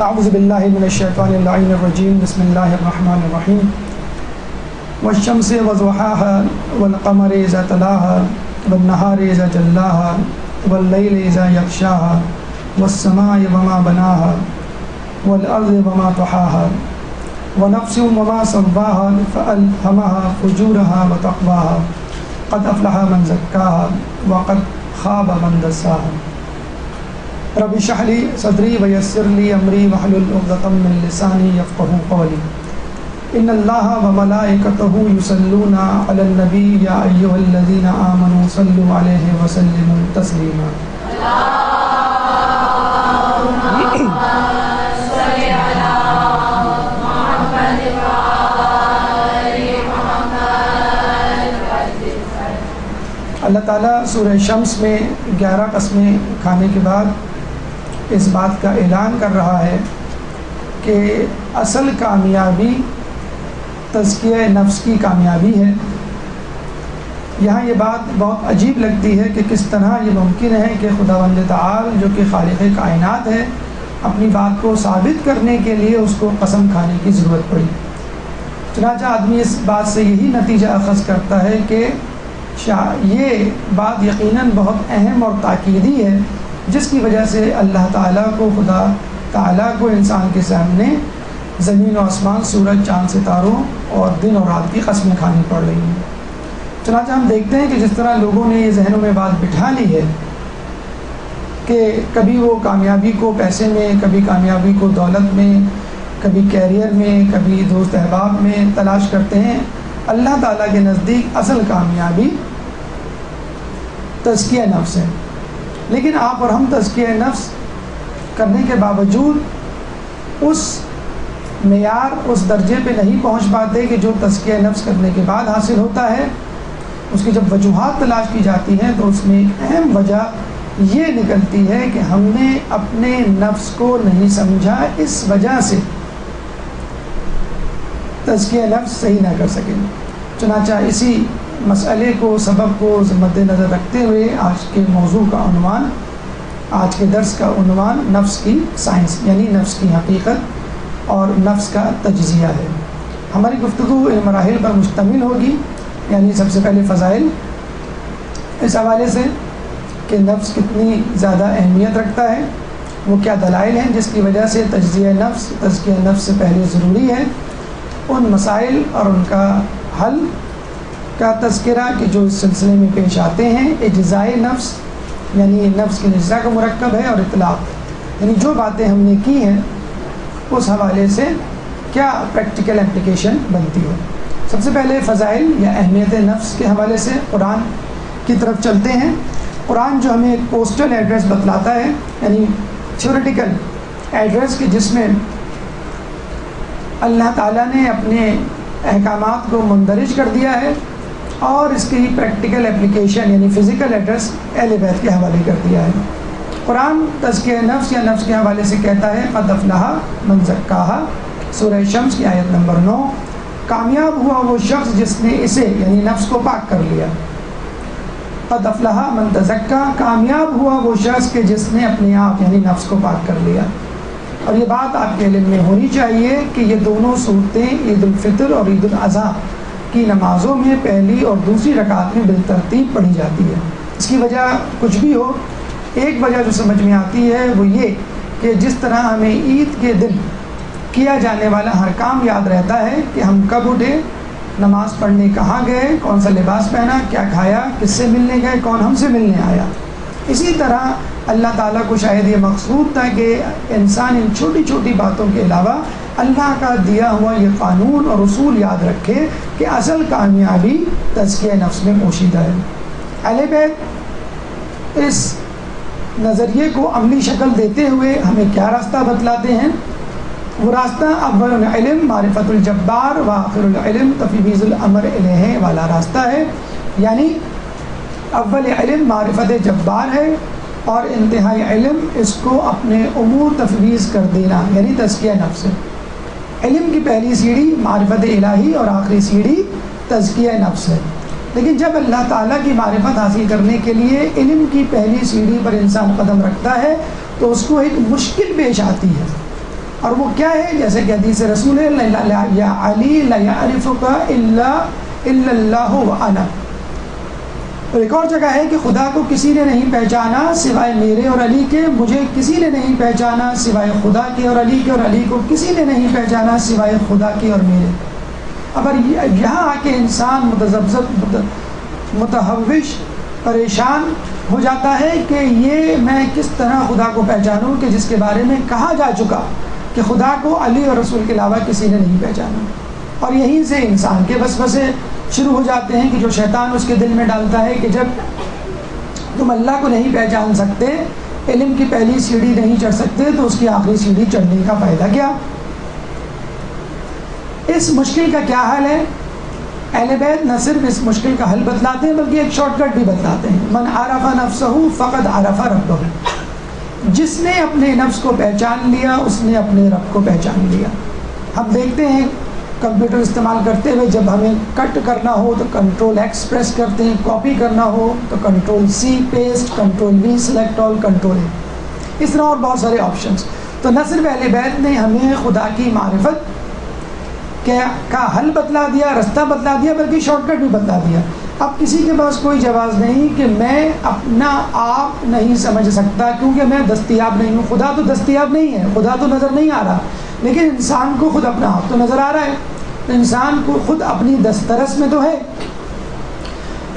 اعوذ باللہ من الشیطان اللعین الرجیم بسم اللہ الرحمن الرحیم والشمس وضحاها والقمر اذا تلاها والنہار اذا جلاها واللیل اذا یغشاها والسماء وما بناها والارض وما طحاها ونفس وما سواها فألهمها فجورها وتقواها قد افلح من زکاها وقد خاب من دساها رب اشرح لي صدری ویسر لی امری واحلل عقدۃ من لسانی یفقهوا قولی ان اللہ وملائکتہ یصلون علی النبی یا ایھا الذین آمنوا صلوا علیہ وسلموا تسلیما اللہ تعالیٰ سورہ شمس میں 11 قسمیں کھانے کے بعد اس بات کا اعلان کر رہا ہے کہ اصل کامیابی تزکیہ نفس کی کامیابی ہے۔ یہاں یہ بات بہت عجیب لگتی ہے کہ کس طرح یہ ممکن ہے کہ خداوند تعالی جو کہ خالق کائنات ہے اپنی بات کو ثابت کرنے کے لیے اس کو قسم کھانے کی ضرورت پڑی۔ چنانچہ آدمی اس بات سے یہی نتیجہ اخذ کرتا ہے کہ یہ بات یقیناً بہت اہم اور تاکیدی ہے، جس کی وجہ سے اللہ تعالیٰ کو خدا تعالیٰ کو انسان کے سامنے زمین و آسمان، سورج، چاند، ستاروں اور دن اور رات کی قسمیں کھانی پڑ رہی ہیں۔ چنانچہ ہم دیکھتے ہیں کہ جس طرح لوگوں نے یہ ذہنوں میں بات بٹھا لی ہے کہ کبھی وہ کامیابی کو پیسے میں، کبھی کامیابی کو دولت میں، کبھی کیریئر میں، کبھی دوست احباب میں تلاش کرتے ہیں، اللہ تعالیٰ کے نزدیک اصل کامیابی تزکیہ نفس ہے۔ لیکن آپ اور ہم تزکیہ نفس کرنے کے باوجود اس معیار، اس درجے پہ نہیں پہنچ پاتے کہ جو تزکیہ نفس کرنے کے بعد حاصل ہوتا ہے۔ اس کی جب وجوہات تلاش کی جاتی ہیں تو اس میں ایک اہم وجہ یہ نکلتی ہے کہ ہم نے اپنے نفس کو نہیں سمجھا، اس وجہ سے تزکیہ نفس صحیح نہ کر سکیں۔ چنانچہ اسی مسئلے کو، سبب کو مد نظر رکھتے ہوئے آج کے موضوع کا عنوان، آج کے درس کا عنوان نفس کی سائنس یعنی نفس کی حقیقت اور نفس کا تجزیہ ہے۔ ہماری گفتگو ان مراحل پر مشتمل ہوگی، یعنی سب سے پہلے فضائل اس حوالے سے کہ نفس کتنی زیادہ اہمیت رکھتا ہے، وہ کیا دلائل ہیں جس کی وجہ سے تجزیہ نفس، تزکیہ نفس سے پہلے ضروری ہے، ان مسائل اور ان کا حل کا تذکرہ کہ جو اس سلسلے میں پیش آتے ہیں، اجزائے نفس یعنی نفس کے اجزاء کا مرکب ہے، اور اطلاق یعنی جو باتیں ہم نے کی ہیں اس حوالے سے کیا پریکٹیکل اپلیکیشن بنتی ہے۔ سب سے پہلے فضائل یا اہمیت نفس کے حوالے سے قرآن کی طرف چلتے ہیں۔ قرآن جو ہمیں ایک پوسٹل ایڈریس بتلاتا ہے، یعنی تھیوریٹیکل ایڈریس کہ جس میں اللہ تعالیٰ نے اپنے احکامات کو مندرج کر دیا ہے اور اس کی پریکٹیکل اپلیکیشن یعنی فزیکل ایڈریس اہل بیت کے حوالے کر دیا ہے۔ قرآن تزکیہ نفس یا نفس کے حوالے سے کہتا ہے قد افلح من زکاہا، سورہ شمس کی آیت نمبر 9، کامیاب ہوا وہ شخص جس نے اسے یعنی نفس کو پاک کر لیا۔ قد افلح من تزکا، کامیاب ہوا وہ شخص کہ جس نے اپنے آپ یعنی نفس کو پاک کر لیا۔ اور یہ بات آپ کے علم میں ہونی چاہیے کہ یہ دونوں صورتیں عید الفطر اور عید الاضحیٰ کی نمازوں میں پہلی اور دوسری رکعت میں بالترتیب پڑھی جاتی ہے۔ اس کی وجہ کچھ بھی ہو، ایک وجہ جو سمجھ میں آتی ہے وہ یہ کہ جس طرح ہمیں عید کے دن کیا جانے والا ہر کام یاد رہتا ہے کہ ہم کب اٹھے، نماز پڑھنے کہاں گئے، کون سا لباس پہنا، کیا کھایا، کس سے ملنے گئے، کون ہم سے ملنے آیا، اسی طرح اللہ تعالیٰ کو شاید یہ مقصود تھا کہ انسان ان چھوٹی چھوٹی باتوں کے علاوہ اللہ کا دیا ہوا یہ قانون اور اصول یاد رکھے کہ اصل کامیابی تزکیہ نفس میں پوشیدہ ہے۔ اہل بیت اس نظریے کو عملی شکل دیتے ہوئے ہمیں کیا راستہ بتلاتے ہیں؟ وہ راستہ اول العلم معرفت الجبار و آخر العلم تفویض الامر الیہ والا راستہ ہے، یعنی اول علم معرفت جبار ہے اور انتہائی علم اس کو اپنے امور تفویض کر دینا یعنی تزکیہ نفس ہے۔ علم کی پہلی سیڑھی معرفت الہی اور آخری سیڑھی تزکیہ نفس ہے، لیکن جب اللہ تعالیٰ کی معرفت حاصل کرنے کے لیے علم کی پہلی سیڑھی پر انسان قدم رکھتا ہے تو اس کو ایک مشکل پیش آتی ہے، اور وہ کیا ہے؟ جیسے کہ حدیث رسول ہے یا علی لا یعرفک الا اللہ وانا. اور ایک اور جگہ ہے کہ خدا کو کسی نے نہیں پہچانا سوائے میرے اور علی کے، مجھے کسی نے نہیں پہچانا سوائے خدا کے اور علی کے، اور علی کو کسی نے نہیں پہچانا سوائے خدا کے اور میرے. اگر یہاں آ کے انسان متذبذب متحوش پریشان ہو جاتا ہے کہ یہ میں کس طرح خدا کو پہچانوں کہ جس کے بارے میں کہا جا چکا کہ خدا کو علی اور رسول کے علاوہ کسی نے نہیں پہچانا. اور یہیں سے انسان کے وسوسے شروع ہو جاتے ہیں کہ جو شیطان اس کے دل میں ڈالتا ہے کہ جب تم اللہ کو نہیں پہچان سکتے، علم کی پہلی سیڑھی نہیں چڑھ سکتے، تو اس کی آخری سیڑھی چڑھنے کا فائدہ کیا؟ اس مشکل کا کیا حل ہے؟ اہل بیت نہ صرف اس مشکل کا حل بتلاتے ہیں بلکہ ایک شارٹ کٹ بھی بتلاتے ہیں. من عرف نفسہ فقد عرف ربہ. جس نے اپنے نفس کو پہچان لیا اس نے اپنے رب کو پہچان لیا. ہم دیکھتے ہیں کمپیوٹر استعمال کرتے ہوئے جب ہمیں کٹ کرنا ہو تو کنٹرول ایکس پریس کرتے ہیں، کاپی کرنا ہو تو control C paste, control V select all, control A, اس طرح اور بہت سارے آپشنس. تو نہ صرف اہل بیت نے ہمیں خدا کی معرفت کا حل بتلا دیا، رستہ بتلا دیا، بلکہ شارٹ کٹ بھی بتلا دیا. اب کسی کے پاس کوئی جواز نہیں کہ میں اپنا آپ نہیں سمجھ سکتا کیونکہ میں دستیاب نہیں ہوں. خدا تو دستیاب نہیں ہے، خدا تو نظر نہیں آ رہا، لیکن انسان کو خود اپنا آپ تو نظر آ رہا ہے. تو انسان کو خود اپنی دسترس میں تو ہے.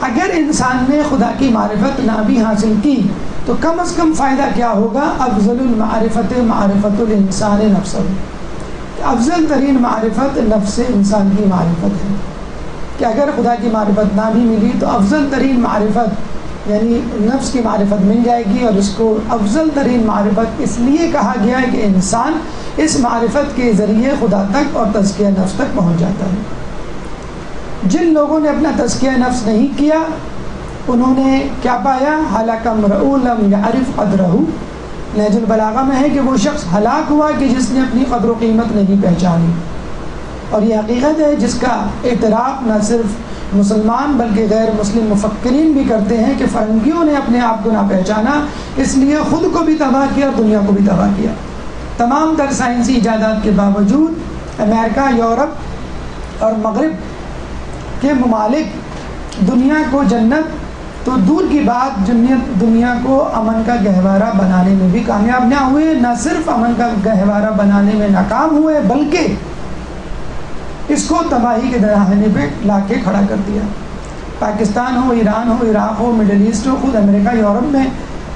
اگر انسان نے خدا کی معرفت نہ بھی حاصل کی تو کم از کم فائدہ کیا ہوگا؟ افضل المعرفت معرفت الانسان نفسہ. افضل ترین معرفت نفس انسان کی معرفت ہے کہ اگر خدا کی معرفت نہ بھی ملی تو افضل ترین معرفت یعنی نفس کی معرفت مل جائے گی. اور اس کو افضل ترین معرفت اس لیے کہا گیا ہے کہ انسان اس معرفت کے ذریعے خدا تک اور تزکیہ نفس تک پہنچ جاتا ہے. جن لوگوں نے اپنا تزکیہ نفس نہیں کیا انہوں نے کیا پایا؟ ہلاک امرؤ لم یعرف قدرہ. نہج البلاغہ میں ہے کہ وہ شخص ہلاک ہوا کہ جس نے اپنی قدر و قیمت نہیں پہچانی. اور یہ حقیقت ہے جس کا اعتراف نہ صرف مسلمان بلکہ غیر مسلم مفکرین بھی کرتے ہیں کہ فرنگیوں نے اپنے آپ کو نہ پہچانا، اس لیے خود کو بھی تباہ کیا اور دنیا کو بھی تباہ کیا. تمام تر سائنسی ایجادات کے باوجود امریکہ، یورپ اور مغرب کے ممالک دنیا کو جنت تو دور کی بات دنیا کو امن کا گہوارہ بنانے میں بھی کامیاب نہ ہوئے. نہ صرف امن کا گہوارہ بنانے میں ناکام ہوئے بلکہ اس کو تباہی کے دہانے پہ لا کے کھڑا کر دیا. پاکستان ہو، ایران ہو، عراق ہو، مڈل ایسٹ ہو، خود امریکہ یورپ میں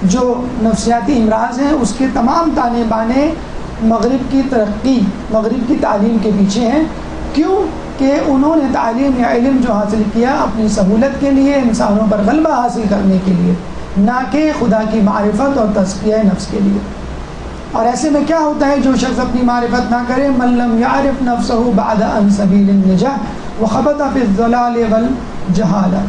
جو نفسیاتی امراض ہیں اس کے تمام تانے بانے مغرب کی ترقی، مغرب کی تعلیم کے پیچھے ہیں. کیوں؟ کہ انہوں نے تعلیم یا علم جو حاصل کیا اپنی سہولت کے لیے، انسانوں پر غلبہ حاصل کرنے کے لیے، نہ کہ خدا کی معرفت اور تزکیہ نفس کے لیے. اور ایسے میں کیا ہوتا ہے؟ جو شخص اپنی معرفت نہ کرے، من لم یعرف نفسہ بعد عن سبیل النجاة وخبط فی الضلال والجہالہ،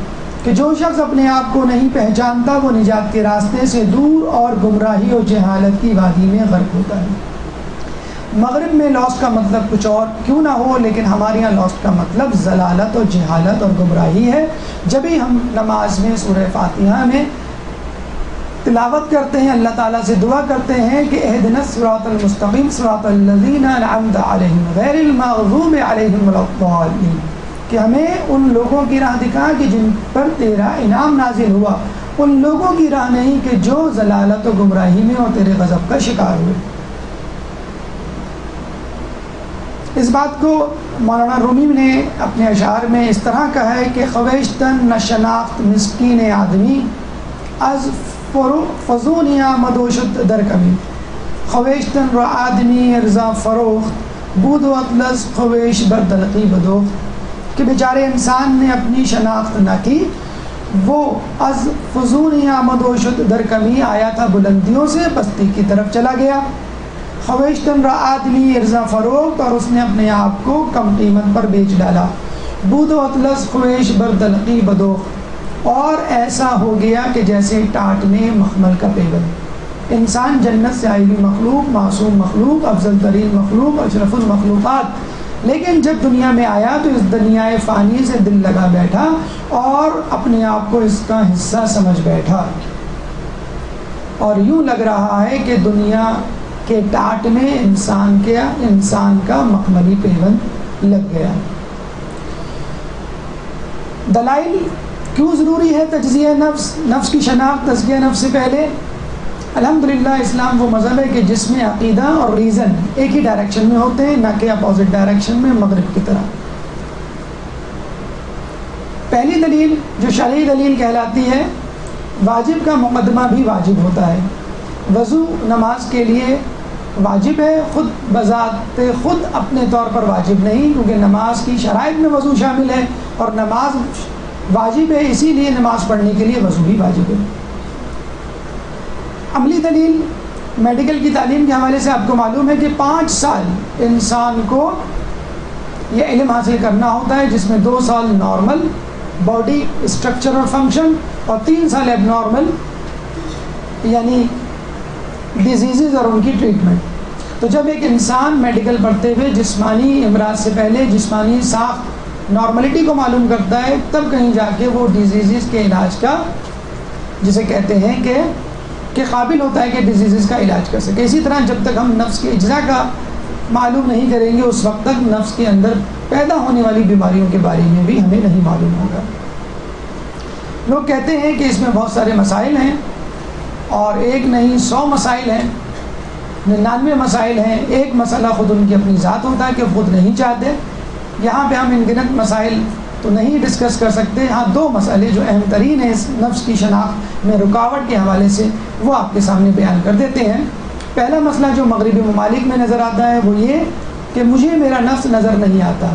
کہ جو شخص اپنے آپ کو نہیں پہچانتا وہ نجات کے راستے سے دور اور گمراہی اور جہالت کی وادی میں غرق ہوتا ہے. مغرب میں لاسٹ کا مطلب کچھ اور کیوں نہ ہو، لیکن ہمارے یہاں لاسٹ کا مطلب ضلالت اور جہالت اور گمراہی ہے. جب ہی ہم نماز میں سورہ فاتحہ میں تلاوت کرتے ہیں، اللہ تعالیٰ سے دعا کرتے ہیں کہ اہدنا الصراط المستقیم صراط الذین انعمت علیہم غیر المغضوب علیہم ولا الضالین، کہ ہمیں ان لوگوں کی راہ دکھا کہ جن پر تیرا انعام نازل ہوا، ان لوگوں کی راہ نہیں کہ جو ضلالت و گمراہی میں اور تیرے غضب کا شکار ہوئے. اس بات کو مولانا رومی نے اپنے اشعار میں اس طرح کہا ہے کہ خویشتن نہ شناخت مسکین آدمی از فضون آمد و شد در کمی، خویشتن را آدمی ارزا فروخت بود و اطلس خویش بر دلقی بدوخت، کہ بیچارے انسان نے اپنی شناخت نہ کی، وہ از فضون آمد و شد در کمی آیا تھا بلندیوں سے، پستی کی طرف چلا گیا. خویشتن را آدمی ارزا فروخت، اور اس نے اپنے آپ کو کم قیمت پر بیچ ڈالا. بود و اطلس خویش بر دلقی بدوخت، اور ایسا ہو گیا کہ جیسے ٹاٹ نے مخمل کا پیغل. انسان جنت سے آئی ہوئی مخلوق، معصوم مخلوق، افضل ترین مخلوق، اشرف المخلوقات، لیکن جب دنیا میں آیا تو اس دنیا فانی سے دل لگا بیٹھا اور اپنے آپ کو اس کا حصہ سمجھ بیٹھا، اور یوں لگ رہا ہے کہ دنیا کہ ٹاٹ میں انسان کا مخملی پیوند لگ گیا۔ دلائل کیوں ضروری ہے تجزیہ نفس، نفس کی شناخت تزکیہ نفس سے پہلے؟ الحمدللہ اسلام وہ مذہب ہے کہ جس میں عقیدہ اور ریزن ایک ہی ڈائریکشن میں ہوتے ہیں، نہ کہ اپوزٹ ڈائریکشن میں مغرب کی طرح۔ پہلی دلیل جو شرعی دلیل کہلاتی ہے، واجب کا مقدمہ بھی واجب ہوتا ہے۔ وضو نماز کے لیے واجب ہے، خود بذات خود اپنے طور پر واجب نہیں، کیونکہ نماز کی شرائط میں وضو شامل ہے، اور نماز واجب ہے، اسی لیے نماز پڑھنے کے لیے وضو بھی واجب ہے۔ عملی دلیل میڈیکل کی تعلیم کے حوالے سے آپ کو معلوم ہے کہ 5 سال انسان کو یہ علم حاصل کرنا ہوتا ہے، جس میں 2 سال نارمل باڈی اسٹرکچر اور فنکشن، اور 3 سال ایب نارمل یعنی ڈیزیزز اور ان کی ٹریٹمنٹ۔ تو جب ایک انسان میڈیکل پڑھتے ہوئے جسمانی امراض سے پہلے جسمانی ساخت نارملٹی کو معلوم کرتا ہے، تب کہیں جا کے وہ ڈیزیزز کے علاج کا، جسے کہتے ہیں کہ قابل ہوتا ہے کہ ڈیزیزز کا علاج کر سکے۔ اسی طرح جب تک ہم نفس کے اجزاء کا معلوم نہیں کریں گے، اس وقت تک نفس کے اندر پیدا ہونے والی بیماریوں کے بارے میں بھی ہمیں نہیں معلوم ہوگا۔ لوگ کہتے ہیں کہ اس میں بہت سارے مسائل ہیں، اور ایک نہیں 100 مسائل ہیں، 99 مسائل ہیں۔ ایک مسئلہ خود ان کی اپنی ذات ہوتا ہے کہ خود نہیں چاہتے۔ یہاں پہ ہم ان گنت مسائل تو نہیں ڈسکس کر سکتے۔ ہاں 2 مسئلے جو اہم ترین ہیں اس نفس کی شناخت میں رکاوٹ کے حوالے سے، وہ آپ کے سامنے بیان کر دیتے ہیں۔ پہلا مسئلہ جو مغربی ممالک میں نظر آتا ہے وہ یہ کہ مجھے میرا نفس نظر نہیں آتا،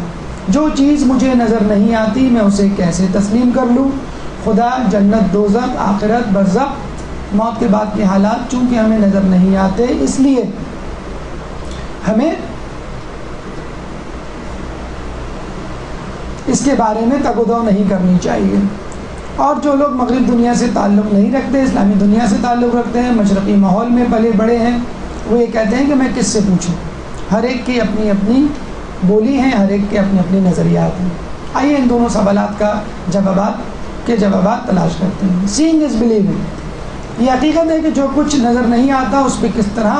جو چیز مجھے نظر نہیں آتی میں اسے کیسے تسلیم کر لوں؟ خدا، جنت، دوزخ، آخرت، برزخ، موت کے بعد کے حالات چونکہ ہمیں نظر نہیں آتے، اس لیے ہمیں اس کے بارے میں تگ و دو نہیں کرنی چاہیے۔ اور جو لوگ مغرب دنیا سے تعلق نہیں رکھتے، اسلامی دنیا سے تعلق رکھتے ہیں، مشرقی ماحول میں پلے بڑے ہیں، وہ یہ کہتے ہیں کہ میں کس سے پوچھوں؟ ہر ایک کی اپنی اپنی بولی ہیں، ہر ایک کے اپنے اپنے نظریات ہیں۔ آئیے ان دونوں سوالات کا جوابات تلاش کرتے ہیں۔ سینگ از بلیونگ، یہ حقیقت ہے کہ جو کچھ نظر نہیں آتا اس پہ کس طرح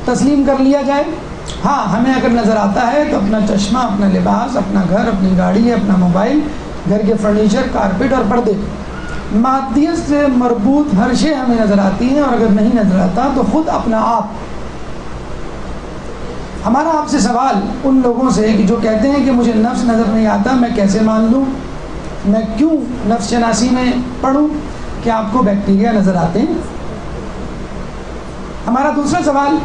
تسلیم کر لیا جائے؟ ہاں، ہمیں اگر نظر آتا ہے تو اپنا چشمہ، اپنا لباس، اپنا گھر، اپنی گاڑی، اپنا موبائل، گھر کے فرنیچر، کارپیٹ اور پردے، مادیت سے مربوط ہر شے ہمیں نظر آتی ہے۔ اور اگر نہیں نظر آتا تو خود اپنا آپ۔ ہمارا آپ سے سوال ان لوگوں سے کہ جو کہتے ہیں کہ مجھے نفس نظر نہیں آتا، میں کیسے مان لوں؟ میں کیوں نفس شناسی میں پڑھوں؟ کیا آپ کو بیکٹیریا نظر آتے ہیں؟ ہمارا دوسرا سوال،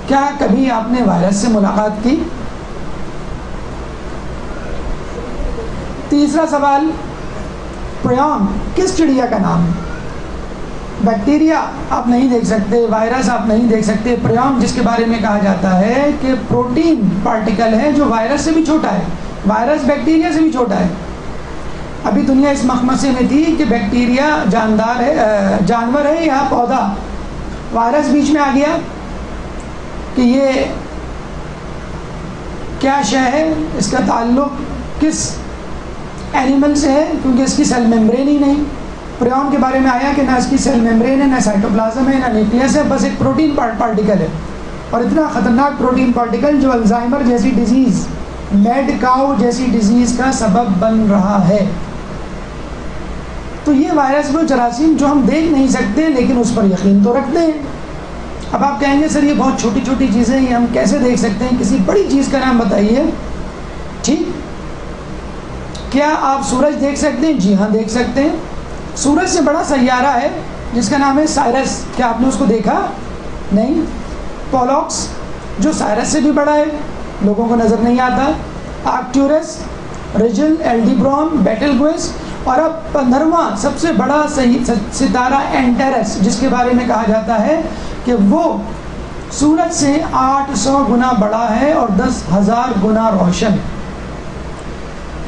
کیا کبھی آپ نے وائرس سے ملاقات کی؟ تیسرا سوال، پریام کس چڑیا کا نام ہے؟ بیکٹیریا آپ نہیں دیکھ سکتے، وائرس آپ نہیں دیکھ سکتے، پریام جس کے بارے میں کہا جاتا ہے کہ پروٹین پارٹیکل ہے جو وائرس سے بھی چھوٹا ہے، وائرس بیکٹیریا سے بھی چھوٹا ہے۔ ابھی دنیا اس مخمصے میں تھی کہ بیکٹیریا جانور ہے یا پودا، وائرس بیچ میں آ گیا کہ یہ کیا شے ہے، اس کا تعلق کس اینیمل سے ہے، کیونکہ اس کی سیل میمبرین ہی نہیں۔ پریون کے بارے میں آیا کہ نہ اس کی سیل میمبرین ہے، نہ سائٹوپلازم ہے، نہ نیوکلیس ہے، بس ایک پروٹین پارٹیکل ہے، اور اتنا خطرناک پروٹین پارٹیکل جو الزائمر جیسی ڈیزیز، میڈ کاؤ جیسی ڈیزیز کا سبب بن رہا ہے۔ تو یہ وائرس وہ جراثیم جو ہم دیکھ نہیں سکتے لیکن اس پر یقین تو رکھتے ہیں۔ اب آپ کہیں گے سر یہ بہت چھوٹی چھوٹی چیزیں یہ ہم کیسے دیکھ سکتے ہیں، کسی بڑی چیز کا نام بتائیے۔ ٹھیک، کیا آپ سورج دیکھ سکتے ہیں؟ جی ہاں دیکھ سکتے ہیں۔ سورج سے بڑا سیارہ ہے جس کا نام ہے سائرس، کیا آپ نے اس کو دیکھا؟ نہیں۔ پولوکس جو سائرس سے بھی بڑا ہے، لوگوں کو نظر نہیں آتا۔ آرکٹورس، ریجل، ایلڈیبرام، بیٹل گویس، اور اب 15واں سب سے بڑا ستارہ اینٹیرس، جس کے بارے میں کہا جاتا ہے کہ وہ سورج سے 800 گنا بڑا ہے اور 10,000 گنا روشن۔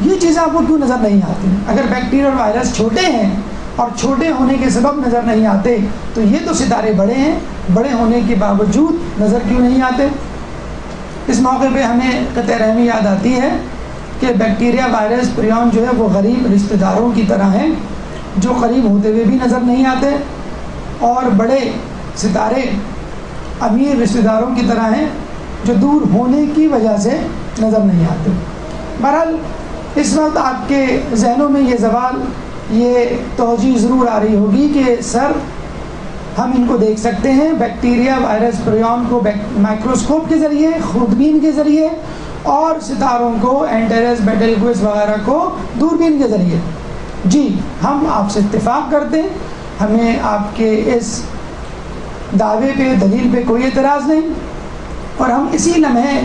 یہ چیزیں آپ کو کیوں نظر نہیں آتی؟ اگر بیکٹیریا اور وائرس چھوٹے ہیں اور چھوٹے ہونے کے سبب نظر نہیں آتے تو یہ تو ستارے بڑے ہیں، بڑے ہونے کے باوجود نظر کیوں نہیں آتے؟ اس موقع پہ ہمیں قطع رحمی یاد آتی ہے کہ بیکٹیریا، وائرس، پریون جو ہے وہ غریب رشتہ داروں کی طرح ہیں جو قریب ہوتے ہوئے بھی نظر نہیں آتے، اور بڑے ستارے امیر رشتہ داروں کی طرح ہیں جو دور ہونے کی وجہ سے نظر نہیں آتے. بہرحال اس وقت آپ کے ذہنوں میں یہ سوال، یہ توجہ ضرور آ رہی ہوگی کہ سر ہم ان کو دیکھ سکتے ہیں، بیکٹیریا، وائرس، پریون کو مائکروسکوپ کے ذریعے، خوردبین کے ذریعے، اور ستاروں کو، اینٹیرس، بیٹلگوس وغیرہ کو دوربین کے ذریعے. جی ہم آپ سے اتفاق کرتے ہیں، ہمیں آپ کے اس دعوے پہ، دلیل پہ کوئی اعتراض نہیں، اور ہم اسی لمحے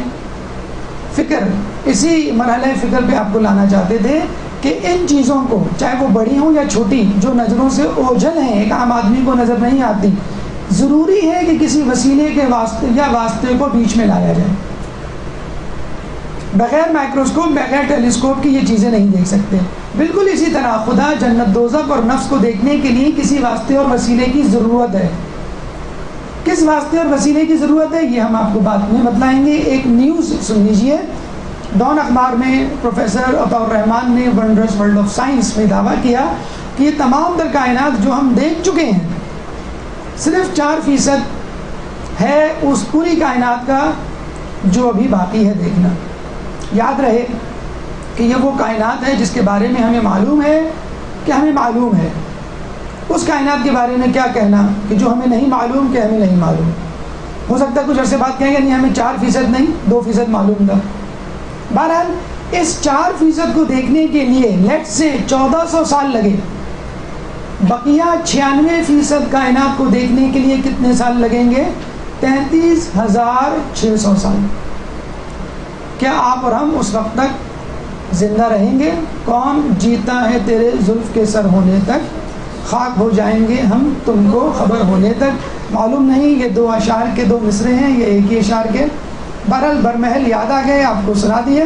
فکر، اسی مرحلہ فکر پہ آپ کو لانا چاہتے تھے کہ ان چیزوں کو، چاہے وہ بڑی ہوں یا چھوٹی، جو نظروں سے اوجھل ہیں، ایک عام آدمی کو نظر نہیں آتی، ضروری ہے کہ کسی وسیلے کے واسطے یا واسطے کو بیچ میں لایا جائے. بغیر مائکروسکوپ، بغیر ٹیلیسکوپ کی یہ چیزیں نہیں دیکھ سکتے. بالکل اسی طرح خدا، جنت، دوزخ اور نفس کو دیکھنے کے لیے کسی واسطے اور وسیلے کی ضرورت ہے. کس واسطے اور وسیلے کی ضرورت ہے یہ ہم آپ کو بعد میں بتلائیں گے. ایک نیوز سن لیجیے. ڈان اخبار میں پروفیسر عطاء الرحمان نے ونڈرس ورلڈ آف سائنس میں دعویٰ کیا کہ یہ تمام تر کائنات جو ہم دیکھ چکے ہیں، صرف 4% ہے اس پوری کائنات کا جو ابھی باقی ہے دیکھنا. یاد رہے کہ یہ وہ کائنات ہے جس کے بارے میں ہمیں معلوم ہے کہ ہمیں معلوم ہے. اس کائنات کے بارے میں کیا کہنا کہ جو ہمیں نہیں معلوم کہ ہمیں نہیں معلوم. ہو سکتا ہے کچھ عرصے بعد کہیں گے نہیں ہمیں 4% نہیں 2% معلوم تھا. بہرحال اس 4% کو دیکھنے کے لیے لیٹ سے 1400 سال لگے. بقیہ 96% کائنات کو دیکھنے کے لیے کتنے سال لگیں گے؟ 33,600 سال. کیا آپ اور ہم اس وقت تک زندہ رہیں گے؟ کون جیتا ہے تیرے زلف کے سر ہونے تک، خاک ہو جائیں گے ہم تم کو خبر ہونے تک. معلوم نہیں، یہ 2 اشعار کے 2 مصرے ہیں، یہ ایک ہی اشعار کے. بہرحال برمحل یاد آ گئے، آپ کو سنا دیے.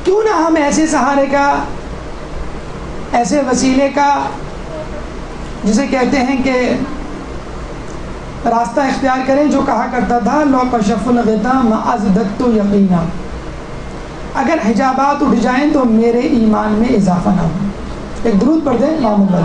کیوں نہ ہم ایسے سہارے کا، ایسے وسیلے کا، جسے کہتے ہیں کہ راستہ اختیار کریں، جو کہا کرتا تھا لو کشف الغطا ما ازددت یقینا، اگر حجابات اٹھ جائیں تو میرے ایمان میں اضافہ نہ ہو. ایک درود پڑھ دیں امام اللہ.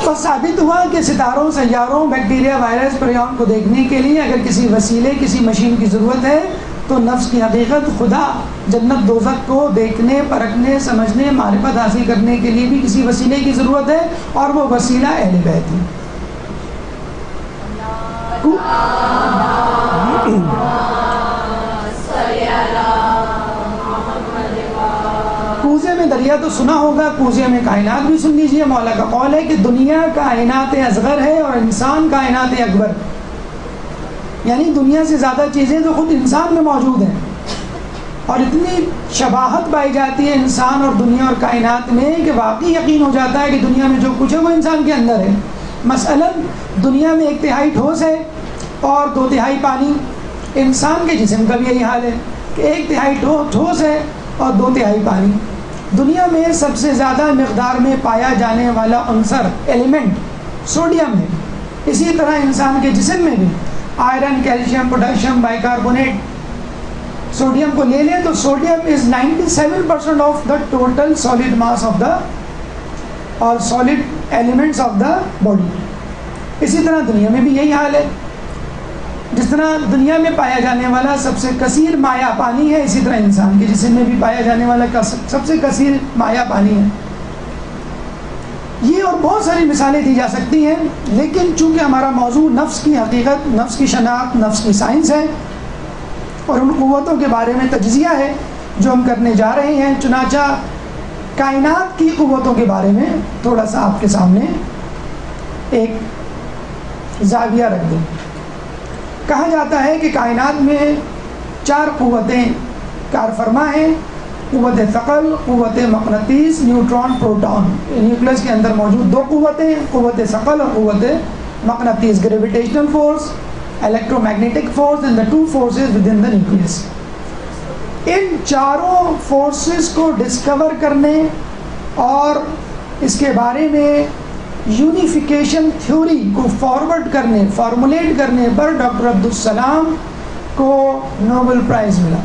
تو ثابت ہوا کہ ستاروں، سیاروں، بیکٹیریا، وائرس، پریون کو دیکھنے کے لیے اگر کسی وسیلے، کسی مشین کی ضرورت ہے تو نفس کی حقیقت، خدا، جنت، دوزخ کو دیکھنے، پرکھنے، سمجھنے، معرفت حاصل کرنے کے لیے بھی کسی وسیلے کی ضرورت ہے، اور وہ وسیلہ اہل بیت ہے. کوزے میں دریا تو سنا ہوگا، کوزے میں کائنات بھی سن لیجئے. مولا کا قول ہے کہ دنیا کائنات اصغر ہے اور انسان کائنات اکبر، یعنی دنیا سے زیادہ چیزیں تو خود انسان میں موجود ہیں، اور اتنی شباہت پائی جاتی ہے انسان اور دنیا اور کائنات میں کہ واقعی یقین ہو جاتا ہے کہ دنیا میں جو کچھ ہے وہ انسان کے اندر ہے. مثلاً دنیا میں 1/3 ٹھوس ہے اور 2/3 پانی. انسان کے جسم کا بھی یہی حال ہے کہ 1/3 ٹھوس ہے اور 2/3 پانی. دنیا میں سب سے زیادہ مقدار میں پایا جانے والا عنصر، ایلیمنٹ، سوڈیم ہے. اسی طرح انسان کے جسم میں بھی iron, calcium, potassium, bicarbonate. Sodium کو لے لیں تو sodium is 97% of the total solid mass of the اور solid elements of the body. اسی طرح دنیا میں بھی یہی حال ہے. جس طرح دنیا میں پایا جانے والا سب سے کثیر مایع پانی ہے، اسی طرح انسان کے جسم میں بھی پایا جانے والا سب سے کثیر مایع پانی ہے. یہ اور بہت ساری مثالیں دی جا سکتی ہیں، لیکن چونکہ ہمارا موضوع نفس کی حقیقت، نفس کی شناخت، نفس کی سائنس ہے اور ان قوتوں کے بارے میں تجزیہ ہے جو ہم کرنے جا رہے ہیں، چنانچہ کائنات کی قوتوں کے بارے میں تھوڑا سا آپ کے سامنے ایک زاویہ رکھ دیں. کہا جاتا ہے کہ کائنات میں 4 قوتیں کار فرما ہیں: قوت ثقل، قوت مقناطیس، نیوٹران، پروٹون. نیوکلس کے اندر موجود 2 قوتیں، قوت ثقل اور قوت مقناطیس. Gravitational force, electromagnetic force and the 2 forces within the nucleus. ان 4 فورسز کو ڈسکور کرنے اور اس کے بارے میں یونیفیکیشن تھیوری کو فارورڈ کرنے، فارمولیٹ کرنے پر ڈاکٹر عبدالسلام کو نوبل پرائز ملا.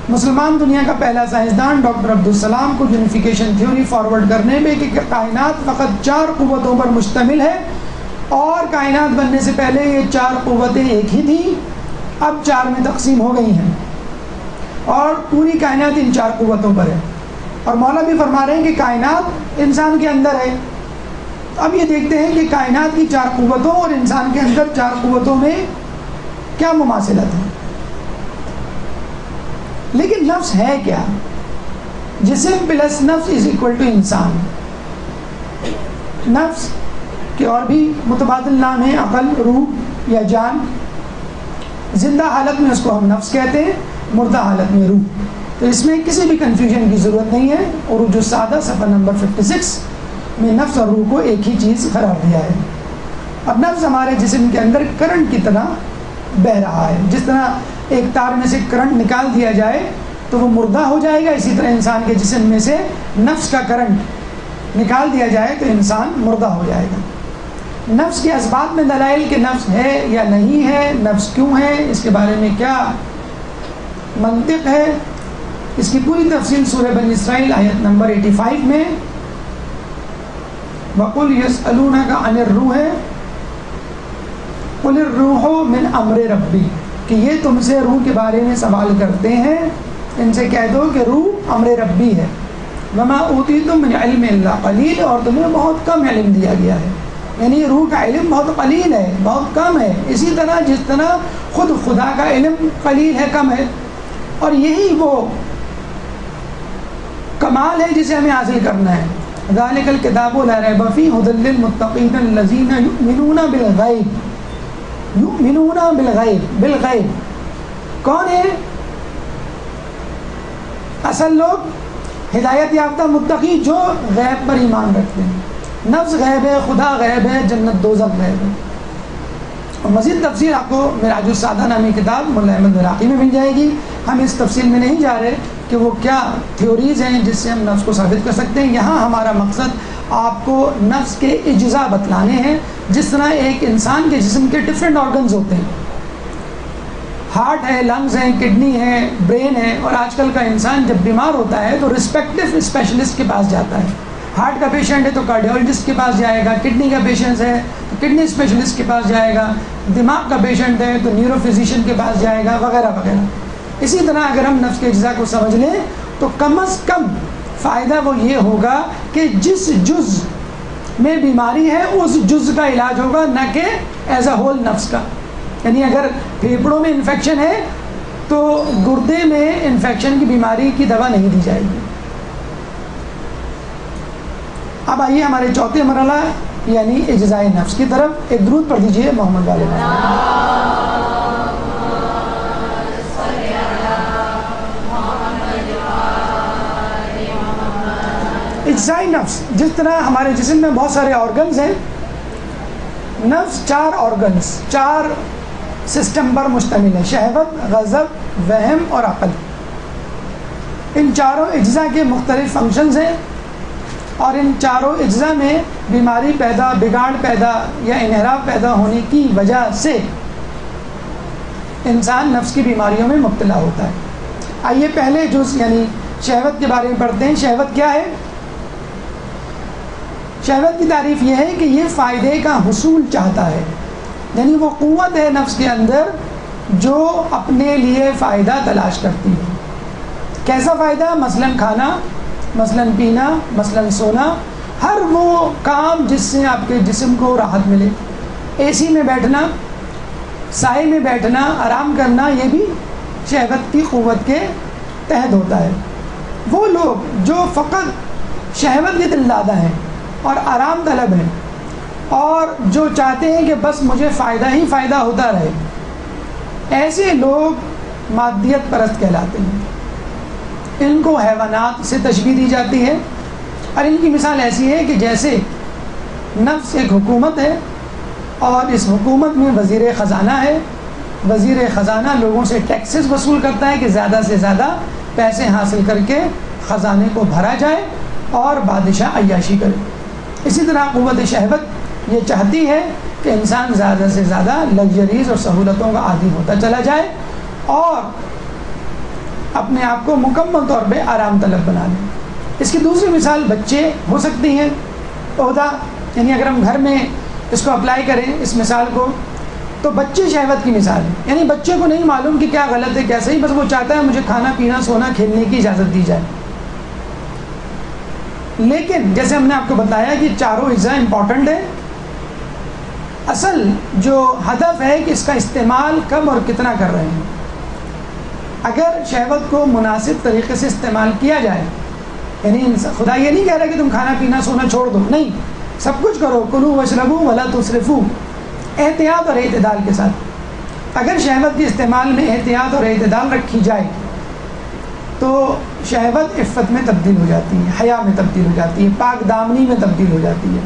مسلمان دنیا کا پہلا سائنسدان ڈاکٹر عبدالسلام کو یونیفیکیشن تھیوری فارورڈ کرنے میں کہ کائنات فقط 4 قوتوں پر مشتمل ہے اور کائنات بننے سے پہلے یہ 4 قوتیں ایک ہی تھیں، اب 4 میں تقسیم ہو گئی ہیں اور پوری کائنات ان 4 قوتوں پر ہے. اور مولا بھی فرما رہے ہیں کہ کائنات انسان کے اندر ہے. اب یہ دیکھتے ہیں کہ کائنات کی 4 قوتوں اور انسان کے اندر 4 قوتوں میں کیا مماثلت ہے. لیکن نفس ہے کیا؟ جسم پلس نفس از اکول ٹو انسان. نفس کے اور بھی متبادل نام ہیں، عقل، روح یا جان. زندہ حالت میں اس کو ہم نفس کہتے ہیں، مردہ حالت میں روح. تو اس میں کسی بھی کنفیوژن کی ضرورت نہیں ہے. عروج السادہ صفحہ نمبر 56 میں نفس اور روح کو ایک ہی چیز قرار دیا ہے. اب نفس ہمارے جسم کے اندر کرنٹ کی طرح بہہ رہا ہے. جس طرح ایک تار میں سے کرنٹ نکال دیا جائے تو وہ مردہ ہو جائے گا، اسی طرح انسان کے جسم میں سے نفس کا کرنٹ نکال دیا جائے تو انسان مردہ ہو جائے گا. نفس کے اسباب میں دلائل کہ نفس ہے یا نہیں ہے، نفس کیوں ہے، اس کے بارے میں کیا منطق ہے، اس کی پوری تفصیل سورہ بنی اسرائیل آیت نمبر 85 میں وَقُلْ يَسْأَلُونَكَ عَنِ الرُّوحِ قُلِ الرُّوحُ مِنْ أَمْرِ رَبِّي، کہ یہ تم سے روح کے بارے میں سوال کرتے ہیں، ان سے کہہ دو کہ روح امر ربی ہے. وَمَا أُوتِيتُم مِنْ عِلْمٍ إِلَّا قَلِيلٌ، اور تمہیں بہت کم علم دیا گیا ہے. یعنی روح کا علم بہت قلیل ہے، بہت کم ہے، اسی طرح جس طرح خود خدا کا علم قلیل ہے، کم ہے. اور یہی وہ کمال ہے جسے ہمیں حاصل کرنا ہے. ذَلِكَ الْكِتَابُ لَا رَيْبَ فِيهِ هُدًى لِّلْمُتَّقِينَ الَّذِينَ يُؤْمِنُونَ بِالْغَيْبِ. یؤمنون بالغیب، بالغیب کون ہے؟ اصل لوگ ہدایت یافتہ متقی جو غیب پر ایمان رکھتے ہیں. نفس غیب ہے، خدا غیب ہے، جنت دوزخ غیب ہے. اور مزید تفصیل آپ کو معراج السعادہ نامی کتاب مولا احمد عراقی میں مل جائے گی. ہم اس تفصیل میں نہیں جا رہے کہ وہ کیا تھیوریز ہیں جس سے ہم نفس کو ثابت کر سکتے ہیں. یہاں ہمارا مقصد آپ کو نفس کے اجزاء بتلانے ہیں. جس طرح ایک انسان کے جسم کے ڈفرینٹ آرگنز ہوتے ہیں، ہارٹ ہے، لنگز ہیں، کڈنی ہے، برین ہے. اور آج کل کا انسان جب بیمار ہوتا ہے تو رسپیکٹو اسپیشلسٹ کے پاس جاتا ہے. ہارٹ کا پیشنٹ ہے تو کارڈیولوجسٹ کے پاس جائے گا، کڈنی کا پیشنٹ ہے تو کڈنی اسپیشلسٹ کے پاس جائے گا، دماغ کا پیشنٹ ہے تو نیورو فزیشین کے پاس جائے گا، وغیرہ وغیرہ. اسی طرح اگر ہم نفس کے اجزاء کو سمجھ لیں تو کم از کم فائدہ وہ یہ ہوگا کہ جس جز میں بیماری ہے اس جز کا علاج ہوگا، نہ کہ ایز اے ہول نفس کا. یعنی اگر پھیپھڑوں میں انفیکشن ہے تو گردے میں انفیکشن کی بیماری کی دوا نہیں دی جائے گی. اب آئیے ہمارے چوتھے مرحلہ یعنی اجزاء نفس کی طرف. ایک درود پڑھ دیجئے محمد والے. اجزاء نفس، جس طرح ہمارے جسم میں بہت سارے آرگنز ہیں، نفس 4 آرگنز، 4 سسٹم پر مشتمل ہے: شہوت، غضب، وہم اور عقل. ان چاروں اجزاء کے مختلف فنکشنز ہیں اور ان چاروں اجزاء میں بیماری پیدا، بگاڑ پیدا یا انحراف پیدا ہونے کی وجہ سے انسان نفس کی بیماریوں میں مبتلا ہوتا ہے. آئیے پہلے جز یعنی شہوت کے بارے میں پڑھتے ہیں. شہوت کیا ہے؟ شہوت کی تعریف یہ ہے کہ یہ فائدے کا حصول چاہتا ہے. یعنی وہ قوت ہے نفس کے اندر جو اپنے لیے فائدہ تلاش کرتی ہے. کیسا فائدہ؟ مثلا کھانا، مثلا پینا، مثلا سونا، ہر وہ کام جس سے آپ کے جسم کو راحت ملے. اے سی میں بیٹھنا، سائے میں بیٹھنا، آرام کرنا، یہ بھی شہوت کی قوت کے تحت ہوتا ہے. وہ لوگ جو فقط شہوت کے دل دادہ ہیں اور آرام طلب ہیں اور جو چاہتے ہیں کہ بس مجھے فائدہ ہی فائدہ ہوتا رہے، ایسے لوگ مادیت پرست کہلاتے ہیں. ان کو حیوانات سے تشبیہ دی جاتی ہے اور ان کی مثال ایسی ہے کہ جیسے نفس ایک حکومت ہے اور اس حکومت میں وزیر خزانہ ہے. وزیر خزانہ لوگوں سے ٹیکسز وصول کرتا ہے کہ زیادہ سے زیادہ پیسے حاصل کر کے خزانے کو بھرا جائے اور بادشاہ عیاشی کرے. اسی طرح قوت شہوت یہ چاہتی ہے کہ انسان زیادہ سے زیادہ لگژریز اور سہولتوں کا عادی ہوتا چلا جائے اور اپنے آپ کو مکمل طور پہ آرام طلب بنا لیں۔ اس کی دوسری مثال بچے ہو سکتی ہیں۔ عہدہ یعنی اگر ہم گھر میں اس کو اپلائی کریں اس مثال کو، تو بچے شہوت کی مثال ہے، یعنی بچے کو نہیں معلوم کہ کیا غلط ہے کیا صحیح، بس وہ چاہتا ہے مجھے کھانا پینا سونا کھیلنے کی اجازت دی جائے۔ لیکن جیسے ہم نے آپ کو بتایا کہ چاروں اجزاء امپورٹنٹ ہیں، اصل جو ہدف ہے کہ اس کا استعمال کب اور کتنا کر رہے ہیں۔ اگر شہوت کو مناسب طریقے سے استعمال کیا جائے، یعنی خدا یہ نہیں کہہ رہا کہ تم کھانا پینا سونا چھوڑ دو، نہیں، سب کچھ کرو، کلو واشربو ولا تسرفو، احتیاط اور اعتدال کے ساتھ۔ اگر شہوت کے استعمال میں احتیاط اور اعتدال رکھی جائے تو شہوت عفت میں تبدیل ہو جاتی ہے، حیا میں تبدیل ہو جاتی ہے، پاک دامنی میں تبدیل ہو جاتی ہے۔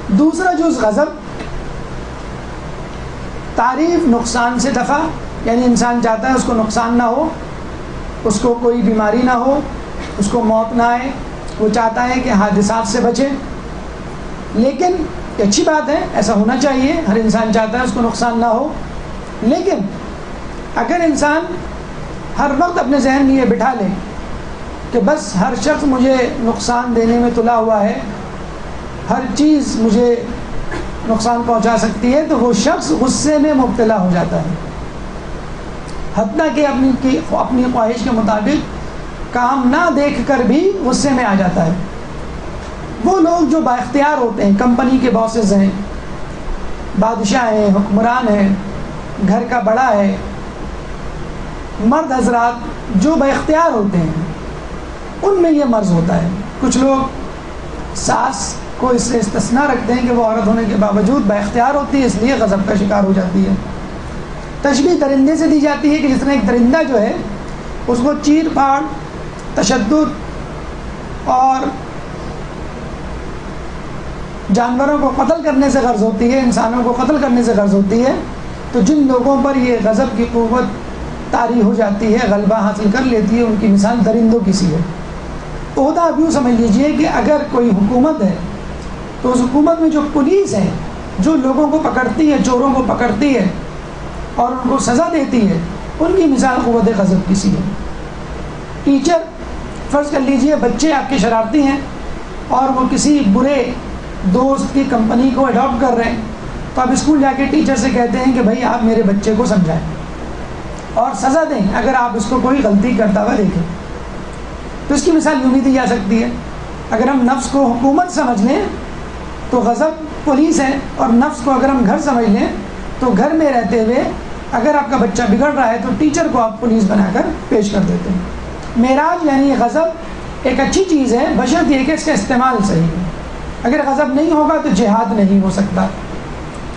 دوسرا جز غضب، تعریف نقصان سے دفع، یعنی انسان چاہتا ہے اس کو نقصان نہ ہو، اس کو کوئی بیماری نہ ہو، اس کو موت نہ آئے، وہ چاہتا ہے کہ حادثات سے بچے۔ لیکن یہ اچھی بات ہے، ایسا ہونا چاہیے، ہر انسان چاہتا ہے اس کو نقصان نہ ہو۔ لیکن اگر انسان ہر وقت اپنے ذہن میں یہ بٹھا لے کہ بس ہر شخص مجھے نقصان دینے میں تلا ہوا ہے، ہر چیز مجھے نقصان پہنچا سکتی ہے، تو وہ شخص غصے میں مبتلا ہو جاتا ہے، حتیٰ کہ اپنی خواہش کے مطابق کام نہ دیکھ کر بھی غصے میں آ جاتا ہے۔ وہ لوگ جو با اختیار ہوتے ہیں، کمپنی کے باسز ہیں، بادشاہ ہیں، حکمران ہیں، گھر کا بڑا ہے، مرد حضرات جو با اختیار ہوتے ہیں، ان میں یہ مرض ہوتا ہے۔ کچھ لوگ ساس کو اس سے استثناء رکھتے ہیں کہ وہ عورت ہونے کے باوجود با اختیار ہوتی ہے، اس لیے غضب کا شکار ہو جاتی ہے۔ تشبیہ درندے سے دی جاتی ہے کہ جس طرح ایک درندہ جو ہے اس کو چیر پھاڑ، تشدد اور جانوروں کو قتل کرنے سے غرض ہوتی ہے، انسانوں کو قتل کرنے سے غرض ہوتی ہے، تو جن لوگوں پر یہ غضب کی قوت طاری ہو جاتی ہے، غلبہ حاصل کر لیتی ہے، ان کی مثال درندوں کی سی ہے۔ عہدہ آپ یوں سمجھ لیجئے کہ اگر کوئی حکومت ہے تو اس حکومت میں جو پولیس ہے، جو لوگوں کو پکڑتی ہے، چوروں کو پکڑتی ہے اور ان کو سزا دیتی ہے، ان کی مثال قوت غضب کی سی ہے۔ ٹیچر، فرض کر لیجئے بچے آپ کے شرارتی ہیں اور وہ کسی برے دوست کی کمپنی کو اڈاپٹ کر رہے ہیں، تو آپ اسکول جا کے ٹیچر سے کہتے ہیں کہ بھائی آپ میرے بچے کو سمجھائیں اور سزا دیں اگر آپ اس کو کوئی غلطی کرتا ہوا دیکھیں۔ تو اس کی مثال یوں بھی دی جا سکتی ہے، اگر ہم نفس کو حکومت سمجھ لیں تو غضب پولیس ہے، اور نفس کو اگر ہم گھر سمجھ لیں تو گھر میں رہتے ہوئے اگر آپ کا بچہ بگڑ رہا ہے تو ٹیچر کو آپ پولیس بنا کر پیش کر دیتے ہیں۔ معراج یعنی غضب ایک اچھی چیز ہے، بشرط یہ کہ اس کا استعمال صحیح ہے۔ اگر غضب نہیں ہوگا تو جہاد نہیں ہو سکتا،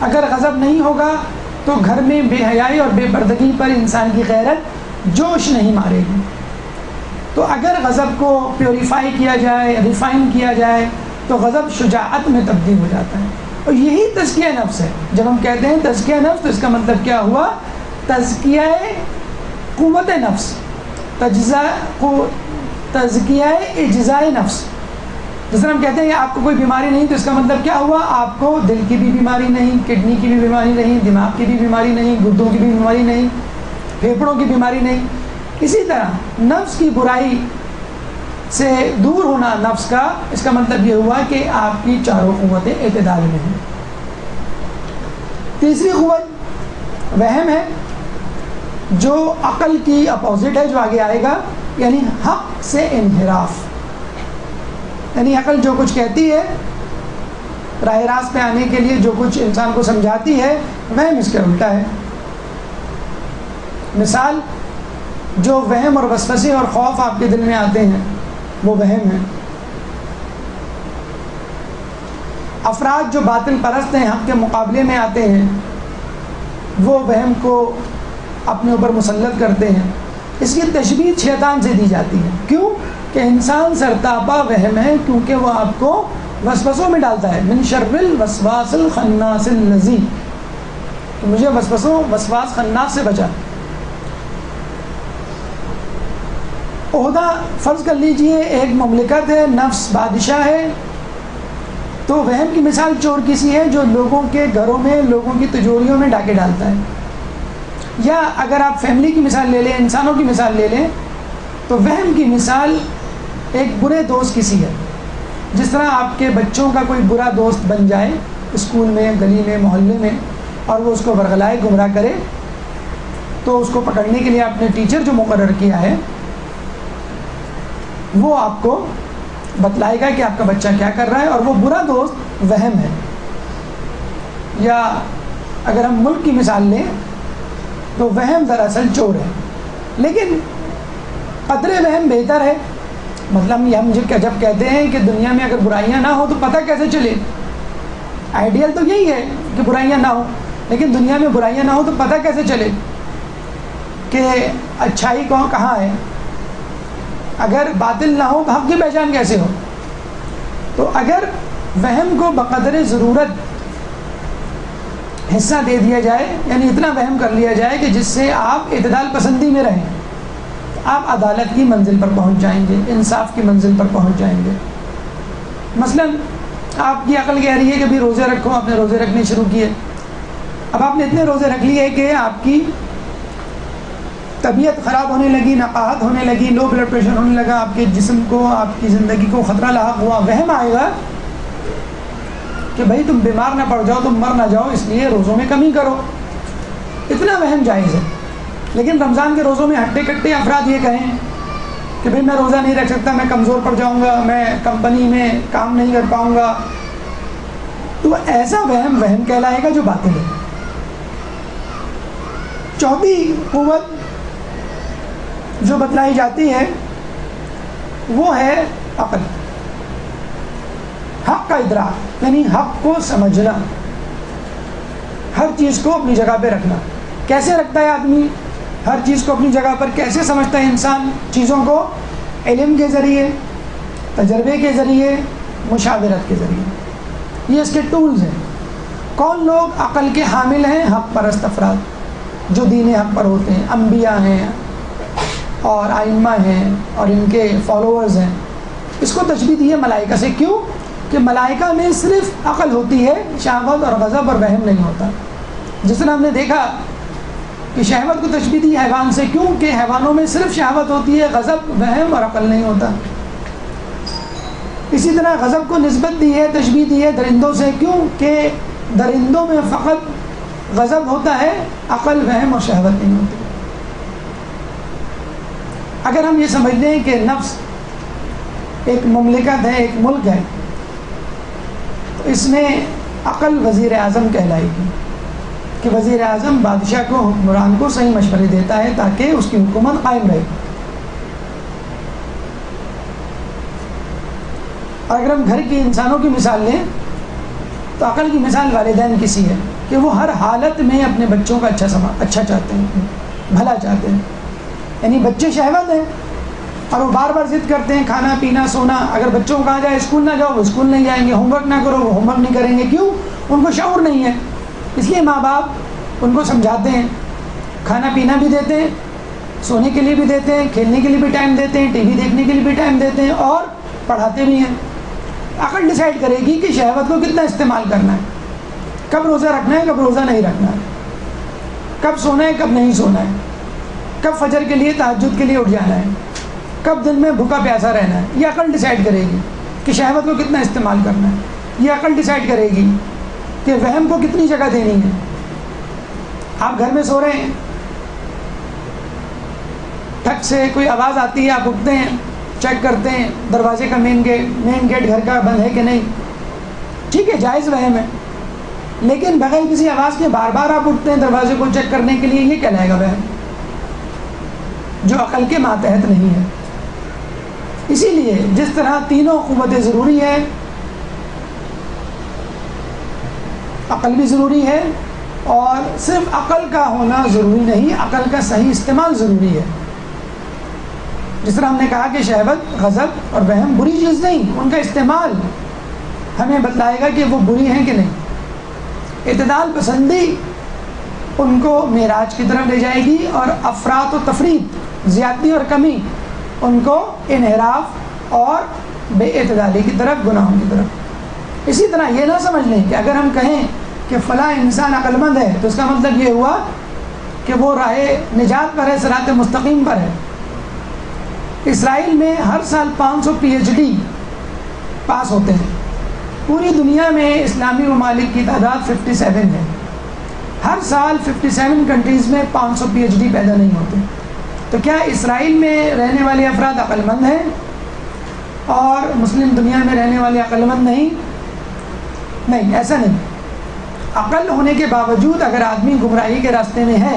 اگر غضب نہیں ہوگا تو گھر میں بے حیائی اور بے پردگی پر انسان کی غیرت جوش نہیں مارے گی۔ تو اگر غضب کو پیوریفائی کیا جائے، ریفائن کیا جائے، تو غضب شجاعت میں تبدیل ہو جاتا ہے، اور یہی تزکیہ نفس ہے۔ جب ہم کہتے ہیں تزکیہ نفس تو اس کا مطلب کیا ہوا؟ تزکیہ قوت نفس، تزکیہ اجزائے نفس۔ جس طرح ہم کہتے ہیں کہ آپ کو کوئی بیماری نہیں، تو اس کا مطلب کیا ہوا؟ آپ کو دل کی بھی بیماری نہیں، کڈنی کی بھی بیماری نہیں، دماغ کی بھی بیماری نہیں، گردوں کی بھی بیماری نہیں، پھیپھڑوں کی بیماری نہیں۔ اسی طرح نفس کی برائی سے دور ہونا نفس کا، اس کا مطلب یہ ہوا کہ آپ کی چاروں قوتیں اعتدال میں ہیں۔ تیسری قوت وہم ہے، جو عقل کی اپوزٹ ہے، جو آگے آئے گا، یعنی حق سے انحراف۔ یعنی عقل جو کچھ کہتی ہے، راہ راست پہ آنے کے لیے جو کچھ انسان کو سمجھاتی ہے، وہم اس کے الٹا ہے۔ مثال، جو وہم اور وسوسے اور خوف آپ کے دل میں آتے ہیں وہ وہم ہے۔ افراد جو باطل پرست ہیں، حق کے مقابلے میں آتے ہیں، وہ وہم کو اپنے اوپر مسلط کرتے ہیں۔ اس کی تشبیہ شیطان سے دی جاتی ہے۔ کیوں؟ کہ انسان سرتاپا وہم ہے، کیونکہ وہ آپ کو وسوسوں میں ڈالتا ہے۔ من شر الوسواس الخناس الذی، تو مجھے وسواس خناس سے بچا۔ عہدہ فرض کر لیجئے ایک مملکت ہے، نفس بادشاہ ہے، تو وہم کی مثال چور کسی ہے جو لوگوں کے گھروں میں، لوگوں کی تجوریوں میں ڈاکے ڈالتا ہے۔ یا اگر آپ فیملی کی مثال لے لیں، انسانوں کی مثال لے لیں، تو وہم کی مثال ایک برے دوست کی سی ہے. جس طرح آپ کے بچوں کا کوئی برا دوست بن جائے اسکول میں، گلی میں، محلے میں، اور وہ اس کو ورغلائے، گمراہ کرے، تو اس کو پکڑنے کے لیے آپ نے ٹیچر جو مقرر کیا ہے وہ آپ کو بتلائے گا کہ آپ کا بچہ کیا کر رہا ہے، اور وہ برا دوست وہم ہے. یا اگر ہم ملک کی مثال لیں تو وہم دراصل چور ہے. لیکن قدرے وہم بہتر ہے. مطلب یہ ہم جب کہتے ہیں کہ دنیا میں اگر برائیاں نہ ہو تو پتہ کیسے چلے؟ آئیڈیل تو یہی ہے کہ برائیاں نہ ہو، لیکن دنیا میں برائیاں نہ ہو تو پتہ کیسے چلے کہ اچھائی کہاں ہے؟ اگر باطل نہ ہو تو حق کی پہچان کیسے ہو؟ تو اگر وہم کو بقدر ضرورت حصہ دے دیا جائے، یعنی اتنا وہم کر لیا جائے کہ جس سے آپ اعتدال پسندی میں رہیں، آپ عدالت کی منزل پر پہنچ جائیں گے، انصاف کی منزل پر پہنچ جائیں گے. مثلا آپ کی عقل کہہ رہی ہے کہ بھی روزے رکھو، آپ نے روزے رکھنے شروع کیے. اب آپ نے اتنے روزے رکھ لیے کہ آپ کی طبیعت خراب ہونے لگی، نقاہت ہونے لگی، لو بلڈ پریشر ہونے لگا، آپ کے جسم کو، آپ کی زندگی کو خطرہ لاحق ہوا. وہم آئے گا کہ بھائی تم بیمار نہ پڑ جاؤ، تم مر نہ جاؤ، اس لیے روزوں میں کمی کرو. اتنا وہم جائز ہے. لیکن رمضان کے روزوں میں ہٹے کٹے افراد یہ کہیں کہ بھئی میں روزہ نہیں رکھ سکتا، میں کمزور پڑ جاؤں گا، میں کمپنی میں کام نہیں کر پاؤں گا، تو ایسا وہم کہلائے گا جو باطل ہے. چوتھی قوت جو بتلائی جاتی ہے وہ ہے عقل، حق کا ادراک، یعنی حق کو سمجھنا، ہر چیز کو اپنی جگہ پہ رکھنا. کیسے رکھتا ہے آدمی ہر چیز کو اپنی جگہ پر؟ کیسے سمجھتا ہے انسان چیزوں کو؟ علم کے ذریعے، تجربے کے ذریعے، مشاورت کے ذریعے. یہ اس کے ٹولز ہیں. کون لوگ عقل کے حامل ہیں؟ حق پرست افراد جو دین حق پر ہوتے ہیں، انبیاء ہیں اور ائمہ ہیں اور ان کے فالوورز ہیں. اس کو تشبیہ دی ہے ملائکہ سے. کیوں؟ کہ ملائکہ میں صرف عقل ہوتی ہے، شہوت اور غضب اور وہم نہیں ہوتا. جس طرح ہم نے دیکھا کہ شہوت کو تشبیہ دی حیوان سے. کیوں؟ کہ حیوانوں میں صرف شہوت ہوتی ہے، غضب، وہم اور عقل نہیں ہوتا. اسی طرح غضب کو نسبت دی ہے، تشبیہ دی ہے درندوں سے. کیوں؟ کہ درندوں میں فقط غضب ہوتا ہے، عقل، وہم اور شہوت نہیں ہوتی. اگر ہم یہ سمجھ لیں کہ نفس ایک مملکت ہے، ایک ملک ہے، تو اس میں عقل وزیر اعظم کہلائے گی کہ وزیر اعظم بادشاہ کو، حکمران کو صحیح مشورے دیتا ہے تاکہ اس کی حکومت قائم رہے. اور اگر ہم گھر کی انسانوں کی مثال لیں تو عقل کی مثال والدین کی سی ہے کہ وہ ہر حالت میں اپنے بچوں کا اچھا چاہتے ہیں، بھلا چاہتے ہیں. یعنی بچے شہوت ہیں اور وہ بار بار ضد کرتے ہیں، کھانا پینا سونا. اگر بچوں کو کہا جائے اسکول نہ جاؤ، وہ اسکول نہیں جائیں گے. ہوم ورک نہ کرو، وہ ہوم ورک نہیں کریں گے. کیوں؟ ان کو شعور نہیں ہے. اس لیے ماں باپ ان کو سمجھاتے ہیں، کھانا پینا بھی دیتے ہیں، سونے کے لیے بھی دیتے ہیں، کھیلنے کے لیے بھی ٹائم دیتے ہیں، ٹی وی دیکھنے کے لیے بھی ٹائم دیتے ہیں اور پڑھاتے بھی ہیں. عقل ڈیسائیڈ کرے گی کہ شہوت کو کتنا استعمال کرنا ہے، کب روزہ رکھنا ہے، کب روزہ نہیں رکھنا ہے، کب سونا ہے، کب نہیں سونا ہے، کب فجر کے لیے، تہجد کے لیے اٹھ جانا ہے، کب دن میں بھوکا پیاسا رہنا ہے. یہ عقل ڈیسائیڈ کرے گی کہ شہوت کو کتنا استعمال کرنا ہے. یہ عقل ڈیسائیڈ کرے گی کہ وہم کو کتنی جگہ دینی ہے. آپ گھر میں سو رہے ہیں، ٹھک سے کوئی آواز آتی ہے، آپ اٹھتے ہیں، چیک کرتے ہیں دروازے کا مین گیٹ گھر کا بند ہے کہ نہیں. ٹھیک ہے، جائز وہم ہے. لیکن بغیر کسی آواز کے بار بار آپ اٹھتے ہیں دروازے کو چیک کرنے کے لیے، یہ کہلائے گا وہم جو عقل کے ماتحت نہیں ہے. اسی لیے جس طرح تینوں قوتیں ضروری ہیں، عقل بھی ضروری ہے، اور صرف عقل کا ہونا ضروری نہیں، عقل کا صحیح استعمال ضروری ہے. جس طرح ہم نے کہا کہ شہوت، غضب اور وہم بری چیز نہیں، ان کا استعمال ہمیں بتلائے گا کہ وہ بری ہیں کہ نہیں. اعتدال پسندی ان کو معراج کی طرف لے جائے گی، اور افراط و تفریط، زیادتی اور کمی، ان کو انحراف اور بے اعتدالی کی طرف، گناہوں کی طرف. اسی طرح یہ نہ سمجھ لیں کہ اگر ہم کہیں کہ فلاں انسان عقل مند ہے تو اس کا مطلب یہ ہوا کہ وہ راہ نجات پر ہے، صراط مستقیم پر ہے۔ اسرائیل میں ہر سال 500 PhD پاس ہوتے ہیں۔ پوری دنیا میں اسلامی ممالک کی تعداد 57 ہے۔ ہر سال 57 کنٹریز میں 500 PhD پیدا نہیں ہوتے۔ تو کیا اسرائیل میں رہنے والے افراد عقل مند ہیں اور مسلم دنیا میں رہنے والے عقل مند نہیں؟ نہیں، ایسا نہیں۔ عقل ہونے کے باوجود اگر آدمی گمراہی کے راستے میں ہے،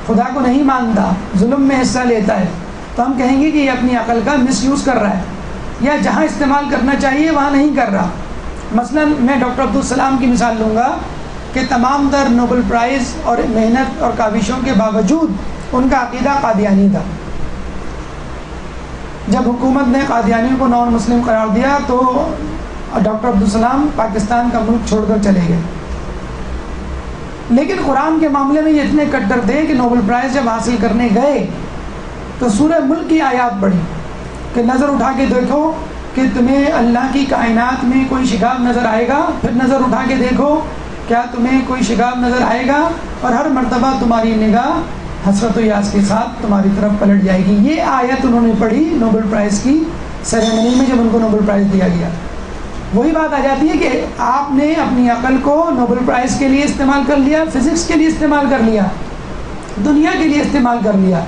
خدا کو نہیں مانتا، ظلم میں حصہ لیتا ہے، تو ہم کہیں گے کہ یہ اپنی عقل کا مس یوز کر رہا ہے، یا جہاں استعمال کرنا چاہیے وہاں نہیں کر رہا۔ مثلا میں ڈاکٹر عبدالسلام کی مثال لوں گا کہ تمام تر نوبل پرائز اور محنت اور کاوشوں کے باوجود ان کا عقیدہ قادیانی تھا۔ جب حکومت نے قادیانیوں کو نان مسلم قرار دیا تو ڈاکٹر عبدالسلام پاکستان کا ملک چھوڑ کر چلے گئے۔ لیکن قرآن کے معاملے میں یہ اتنے کٹر تھے کہ نوبل پرائز جب حاصل کرنے گئے تو سورہ ملک کی آیات پڑھی کہ نظر اٹھا کے دیکھو کہ تمہیں اللہ کی کائنات میں کوئی شگاف نظر آئے گا، پھر نظر اٹھا کے دیکھو کیا تمہیں کوئی شگاف نظر آئے گا، اور ہر مرتبہ تمہاری نگاہ حسرت و یاس کے ساتھ تمہاری طرف پلٹ جائے گی۔ یہ آیت انہوں نے پڑھی نوبل پرائز کی سیریمنی میں جب ان کو نوبل پرائز دیا گیا۔ وہی بات آ جاتی ہے کہ آپ نے اپنی عقل کو نوبل پرائز کے لیے استعمال کر لیا، فزکس کے لیے استعمال کر لیا، دنیا کے لیے استعمال کر لیا،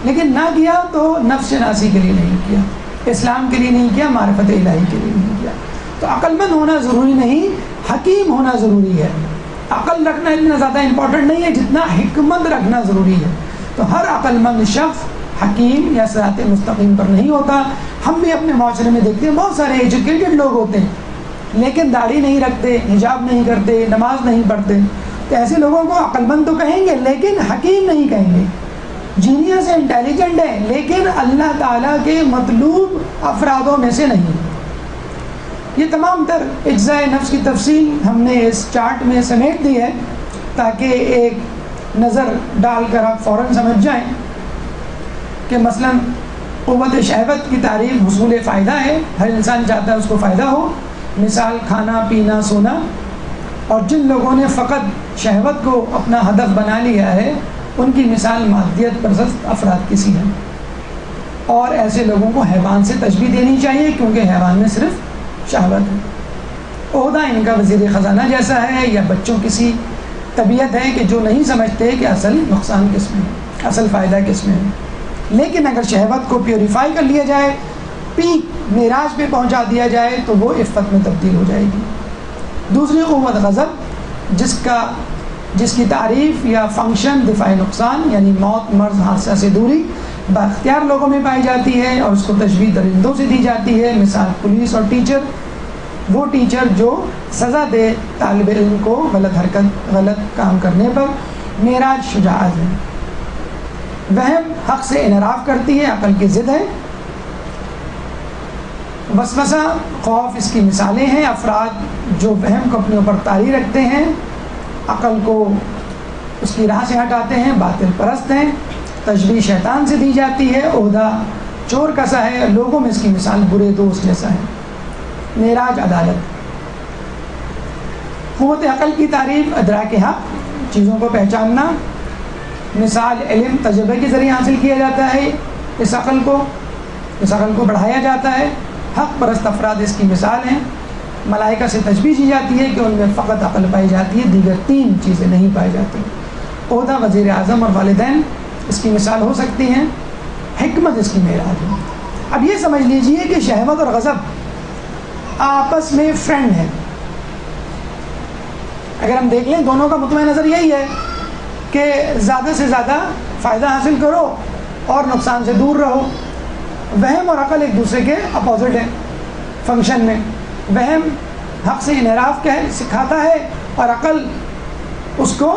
لیکن نہ کیا تو نفس شناسی کے لیے نہیں کیا، اسلام کے لیے نہیں کیا، معرفت الہی کے لیے نہیں کیا۔ تو عقل مند ہونا ضروری نہیں، حکیم ہونا ضروری ہے۔ عقل رکھنا اتنا زیادہ امپورٹنٹ نہیں ہے جتنا حکمت رکھنا ضروری ہے۔ تو ہر عقل مند شخص حکیم یا صراط مستقیم پر نہیں ہوتا۔ ہم بھی اپنے معاشرے میں دیکھتے ہیں بہت سارے ایجوکیٹڈ لوگ ہوتے ہیں لیکن داڑھی نہیں رکھتے، حجاب نہیں کرتے، نماز نہیں پڑھتے، تو ایسے لوگوں کو عقل مند تو کہیں گے لیکن حکیم نہیں کہیں گے۔ جینیس ہے، انٹیلیجنٹ ہے، لیکن اللہ تعالیٰ کے مطلوب افرادوں میں سے نہیں۔ یہ تمام تر اجزاء نفس کی تفصیل ہم نے اس چارٹ میں سمیٹ دی ہے تاکہ ایک نظر ڈال کر آپ فوراً سمجھ جائیں کہ مثلاً قوت شہوت کی تعریف حصول فائدہ ہے، ہر انسان چاہتا ہے اس کو فائدہ ہو، مثال کھانا پینا سونا، اور جن لوگوں نے فقط شہوت کو اپنا ہدف بنا لیا ہے ان کی مثال مادیت پرست افراد کی سی ہے، اور ایسے لوگوں کو حیوان سے تشبیہ دینی چاہیے کیونکہ حیوان میں صرف شہوت ہے۔ عہدہ ان کا وزیر خزانہ جیسا ہے یا بچوں کسی طبیعت ہے کہ جو نہیں سمجھتے کہ اصل نقصان کس میں ہے، اصل فائدہ کس میں ہے۔ لیکن اگر شہوت کو پیوریفائی کر لیا جائے، پیک معراج پہ پہنچا دیا جائے تو وہ عفت میں تبدیل ہو جائے گی۔ دوسری قوت غضب جس کی تعریف یا فنکشن دفاع نقصان یعنی موت، مرض، حادثہ سے دوری بااختیار لوگوں میں پائی جاتی ہے اور اس کو تشبیہ درندوں سے دی جاتی ہے، مثال پولیس اور ٹیچر، وہ ٹیچر جو سزا دے طالب علم کو غلط کام کرنے پر۔ معراج شجاعت ہے۔ وہم حق سے انحراف کرتی ہے، عقل کی ضد ہے۔ وسوسہ، خوف اس کی مثالیں ہیں۔ افراد جو وہم کو اپنے اوپر طاری رکھتے ہیں، عقل کو اس کی راہ سے ہٹاتے ہیں، باطل پرست ہیں۔ تشبیہ شیطان سے دی جاتی ہے۔ عہدہ چور کا سا ہے، لوگوں میں اس کی مثال برے دوست جیسا ہے۔ معراج عدالت۔ قوت عقل کی تعریف ادراک حق، چیزوں کو پہچاننا، مثال علم تجربے کے ذریعے حاصل کیا جاتا ہے، اس عقل کو بڑھایا جاتا ہے۔ حق پرست افراد اس کی مثال ہیں۔ ملائکہ سے تشبیہ دی جاتی ہے کہ ان میں فقط عقل پائی جاتی ہے، دیگر 3 چیزیں نہیں پائی جاتی۔ عہدہ وزیر اعظم اور والدین اس کی مثال ہو سکتی ہیں۔ حکمت اس کی معراج ہے۔ اب یہ سمجھ لیجئے کہ شہوت اور غضب آپس میں فرینڈ ہیں۔ اگر ہم دیکھ لیں دونوں کا مطمئن نظر یہی ہے کہ زیادہ سے زیادہ فائدہ حاصل کرو اور نقصان سے دور رہو۔ وہم اور عقل ایک دوسرے کے اپوزٹ ہیں فنکشن میں۔ وہم حق سے انحراف سکھاتا ہے اور عقل اس کو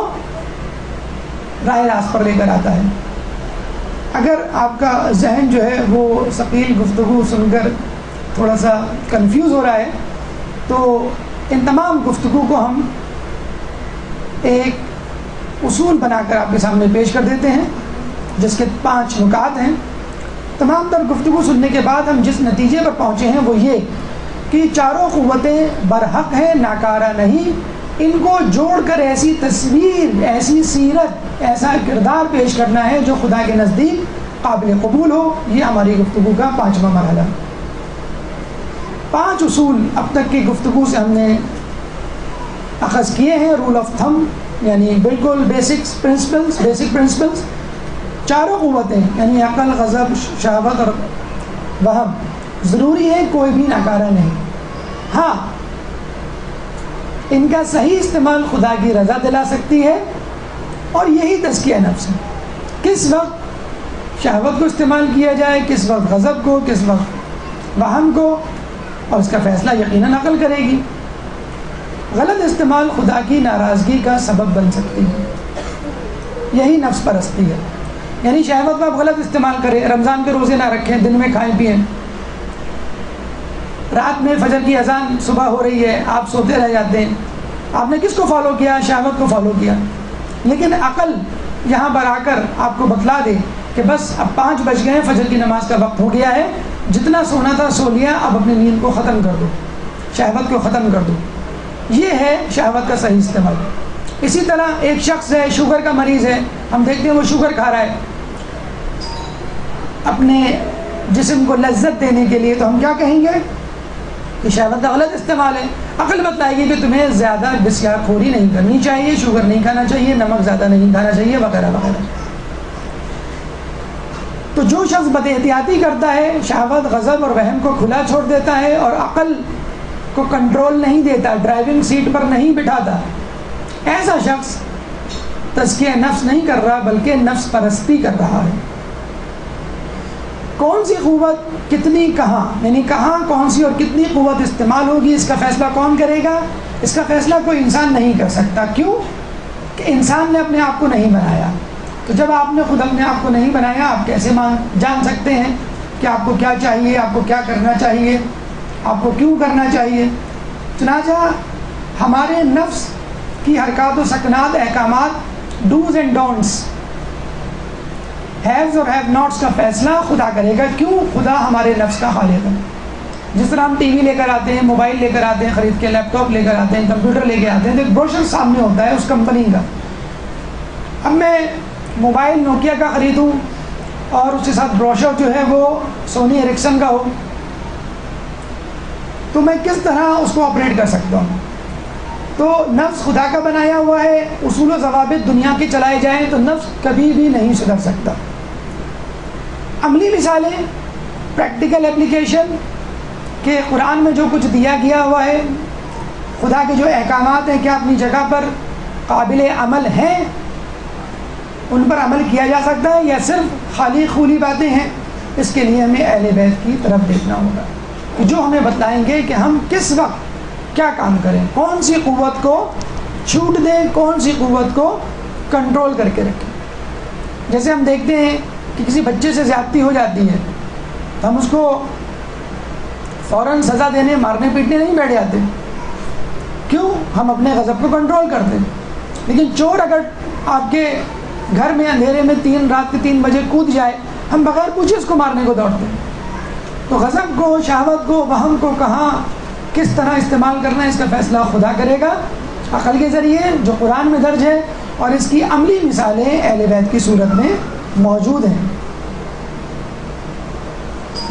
راہ راست پر لے کر آتا ہے۔ اگر آپ کا ذہن جو ہے وہ ثقیل گفتگو سن کر تھوڑا سا کنفیوز ہو رہا ہے تو ان تمام گفتگو کو ہم ایک اصول بنا کر آپ کے سامنے پیش کر دیتے ہیں جس کے 5 نکات ہیں۔ تمام تر گفتگو سننے کے بعد ہم جس نتیجے پر پہنچے ہیں وہ یہ کہ چاروں قوتیں برحق ہیں، ناکارہ نہیں، ان کو جوڑ کر ایسی تصویر، ایسی سیرت، ایسا کردار پیش کرنا ہے جو خدا کے نزدیک قابل قبول ہو۔ یہ ہماری گفتگو کا 5واں مرحلہ۔ 5 اصول اب تک کی گفتگو سے ہم نے اخذ کیے ہیں، رول آف تھم، یعنی بالکل بیسک پرنسپلز۔ چاروں قوتیں یعنی عقل، غضب، شہوت اور وہم ضروری ہے، کوئی بھی ناکارہ نہیں۔ ہاں، ان کا صحیح استعمال خدا کی رضا دلا سکتی ہے، اور یہی تزکیہ نفس ہے۔ کس وقت شہوت کو استعمال کیا جائے، کس وقت غضب کو، کس وقت وہم کو، اور اس کا فیصلہ یقیناً عقل کرے گی۔ غلط استعمال خدا کی ناراضگی کا سبب بن سکتی ہے، یہی نفس پرستی ہے۔ یعنی شہوت کو آپ غلط استعمال کریں، رمضان کے روزے نہ رکھیں، دن میں کھائیں پئیں، رات میں فجر کی اذان صبح ہو رہی ہے، آپ سوتے رہ جاتے ہیں۔ آپ نے کس کو فالو کیا؟ شہوت کو فالو کیا۔ لیکن عقل یہاں پر آ کر آپ کو بتلا دے کہ بس اب 5 بج گئے ہیں، فجر کی نماز کا وقت ہو گیا ہے، جتنا سونا تھا سو لیا، اب اپنی نیند کو ختم کر دو، شہوت کو ختم کر دو۔ یہ ہے شہوت کا صحیح استعمال۔ اسی طرح ایک شخص ہے، شوگر کا مریض ہے، ہم دیکھتے ہیں وہ شوگر کھا رہا ہے اپنے جسم کو لذت دینے کے لیے، تو ہم کیا کہیں گے کہ شہوت کا غلط استعمال ہے۔ عقل بتلائے گی کہ تمہیں زیادہ بسیار خوری نہیں کرنی چاہیے، شوگر نہیں کھانا چاہیے، نمک زیادہ نہیں کھانا چاہیے، وغیرہ وغیرہ۔ تو جو شخص بد احتیاطی کرتا ہے، شہوت، غضب اور وہم کو کھلا چھوڑ دیتا ہے اور عقل کو کنٹرول نہیں دیتا، ڈرائیونگ سیٹ پر نہیں بٹھاتا، ایسا شخص تزکیہ نفس نہیں کر رہا بلکہ نفس پرستی کر رہا ہے۔ کون سی قوت کتنی کہاں، یعنی کہاں کون سی اور کتنی قوت استعمال ہوگی، اس کا فیصلہ کون کرے گا؟ اس کا فیصلہ کوئی انسان نہیں کر سکتا۔ کیوں؟ کہ انسان نے اپنے آپ کو نہیں بنایا۔ تو جب آپ نے خود اپنے آپ کو نہیں بنایا، آپ کیسے جان سکتے ہیں کہ آپ کو کیا چاہیے، آپ کو کیا کرنا چاہیے، آپ کو کیوں کرنا چاہیے؟ چنانچہ ہمارے نفس کی حرکات و سکنات، احکامات، ڈوز اینڈ ڈونٹس، ہیوز اور ہیو ناٹس کا فیصلہ خدا کرے گا۔ کیوں؟ خدا ہمارے نفس کا خالق ہے۔ جس طرح ہم ٹی وی لے کر آتے ہیں، موبائل لے کر آتے ہیں خرید کے، لیپ ٹاپ لے کر آتے ہیں، کمپیوٹر لے کے آتے ہیں، تو ایک بروشر سامنے ہوتا ہے اس کمپنی کا۔ اب میں موبائل نوکیا کا خریدوں اور اس کے ساتھ بروشر جو ہے وہ سونی ایرکسن کا ہو، تو میں کس طرح اس کو آپریٹ کر سکتا ہوں؟ تو نفس خدا کا بنایا ہوا ہے، اصول و ضوابط دنیا کے چلائے جائیں تو نفس کبھی بھی نہیں سدھر سکتا۔ عملی مثالیں، پریکٹیکل اپلیکیشن کہ قرآن میں جو کچھ دیا گیا ہوا ہے، خدا کے جو احکامات ہیں، کیا اپنی جگہ پر قابل عمل ہیں، ان پر عمل کیا جا سکتا ہے، یا صرف خالی خولی باتیں ہیں؟ اس کے لیے ہمیں اہل بیت کی طرف دیکھنا ہوگا کہ جو ہمیں بتلائیں گے کہ ہم کس وقت کیا کام کریں، کون سی قوت کو چھوٹ دیں، کون سی قوت کو کنٹرول کر کے رکھیں۔ جیسے ہم دیکھتے ہیں کہ کسی بچے سے زیادتی ہو جاتی ہے تو ہم اس کو فوراً سزا دینے، مارنے پیٹنے نہیں بیٹھ جاتے۔ کیوں؟ ہم اپنے غضب کو کنٹرول کرتے ہیں۔ لیکن چور اگر آپ کے گھر میں اندھیرے میں رات کے 3 بجے کود جائے، ہم بغیر پوچھے اس کو مارنے کو دوڑتے ہیں۔ تو غضب کو، شہوت کو، وہم کو کہاں کس طرح استعمال کرنا ہے، اس کا فیصلہ خدا کرے گا عقل کے ذریعے جو قرآن میں درج ہے، اور اس کی عملی مثالیں اہل بیت کی صورت میں موجود ہیں۔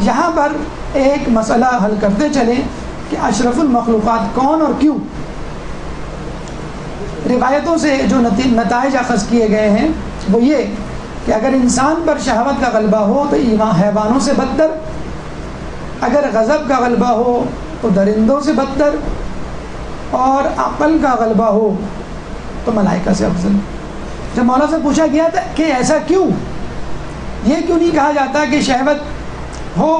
یہاں پر ایک مسئلہ حل کرتے چلیں کہ اشرف المخلوقات کون اور کیوں۔ روایتوں سے جو نتائج اخذ کیے گئے ہیں وہ یہ کہ اگر انسان پر شہوت کا غلبہ ہو تو حیوانوں سے بدتر، اگر غضب کا غلبہ ہو تو درندوں سے بدتر، اور عقل کا غلبہ ہو تو ملائکہ سے افضل۔ جب مولا سے پوچھا گیا تھا کہ ایسا کیوں، یہ کیوں نہیں کہا جاتا کہ شہوت ہو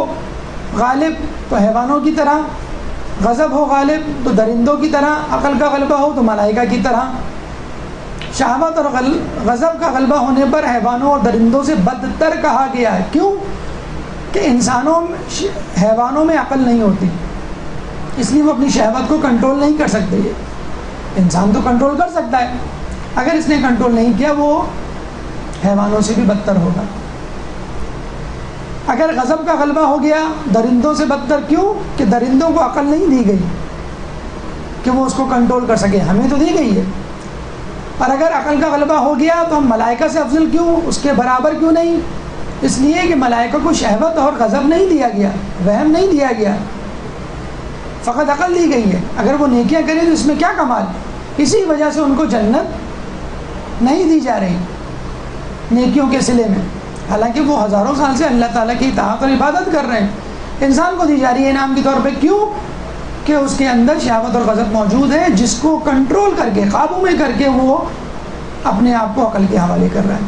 غالب تو حیوانوں کی طرح، غضب ہو غالب تو درندوں کی طرح، عقل کا غلبہ ہو تو ملائکہ کی طرح؟ شہوت اور غضب کا غلبہ ہونے پر حیوانوں اور درندوں سے بدتر کہا گیا ہے۔ کیوں؟ کہ حیوانوں میں عقل نہیں ہوتی، اس لیے وہ اپنی شہوت کو کنٹرول نہیں کر سکتے۔ انسان تو کنٹرول کر سکتا ہے، اگر اس نے کنٹرول نہیں کیا وہ حیوانوں سے بھی بدتر ہوگا۔ اگر غضب کا غلبہ ہو گیا درندوں سے بدتر، کیوں؟ کہ درندوں کو عقل نہیں دی گئی، کہ وہ اس کو کنٹرول کر سکے، ہمیں تو دی گئی ہے۔ اور اگر عقل کا غلبہ ہو گیا تو ہم ملائکہ سے افضل کیوں، اس کے برابر کیوں نہیں؟ اس لیے کہ ملائکہ کو شہوت اور غضب نہیں دیا گیا، وہم نہیں دیا گیا، فقط عقل دی گئی ہے۔ اگر وہ نیکیاں کریں تو اس میں کیا کمال؟ اسی وجہ سے ان کو جنت نہیں دی جا رہی نیکیوں کے صلے میں، حالانکہ وہ ہزاروں سال سے اللہ تعالیٰ کی اطاعت اور عبادت کر رہے ہیں۔ انسان کو دی جا رہی ہے انعام کے طور پہ، کیوں؟ کہ اس کے اندر شہوت اور غضب موجود ہے، جس کو کنٹرول کر کے، قابو میں کر کے وہ اپنے آپ کو عقل کے حوالے کر رہا ہے۔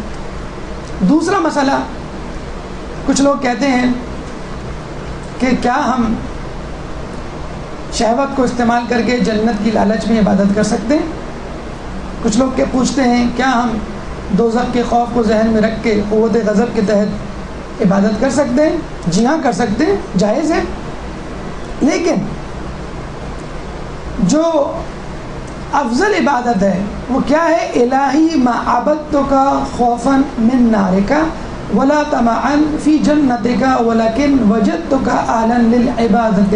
دوسرا مسئلہ، کچھ لوگ کہتے ہیں کہ کیا ہم شہوت کو استعمال کر کے جنت کی لالچ میں عبادت کر سکتے ہیں؟ کچھ لوگ پوچھتے ہیں کیا ہم دوزخ کے خوف کو ذہن میں رکھ کے قوت غضب کے تحت عبادت کر سکتے ہیں؟ جی ہاں، کر سکتے ہیں، جائز ہے۔ لیکن جو افضل عبادت ہے وہ کیا ہے؟ الہی ما عبدتک خوفا من نارک ولا طمعا فی جنتک ولکن وجدتک اہلا للعبادت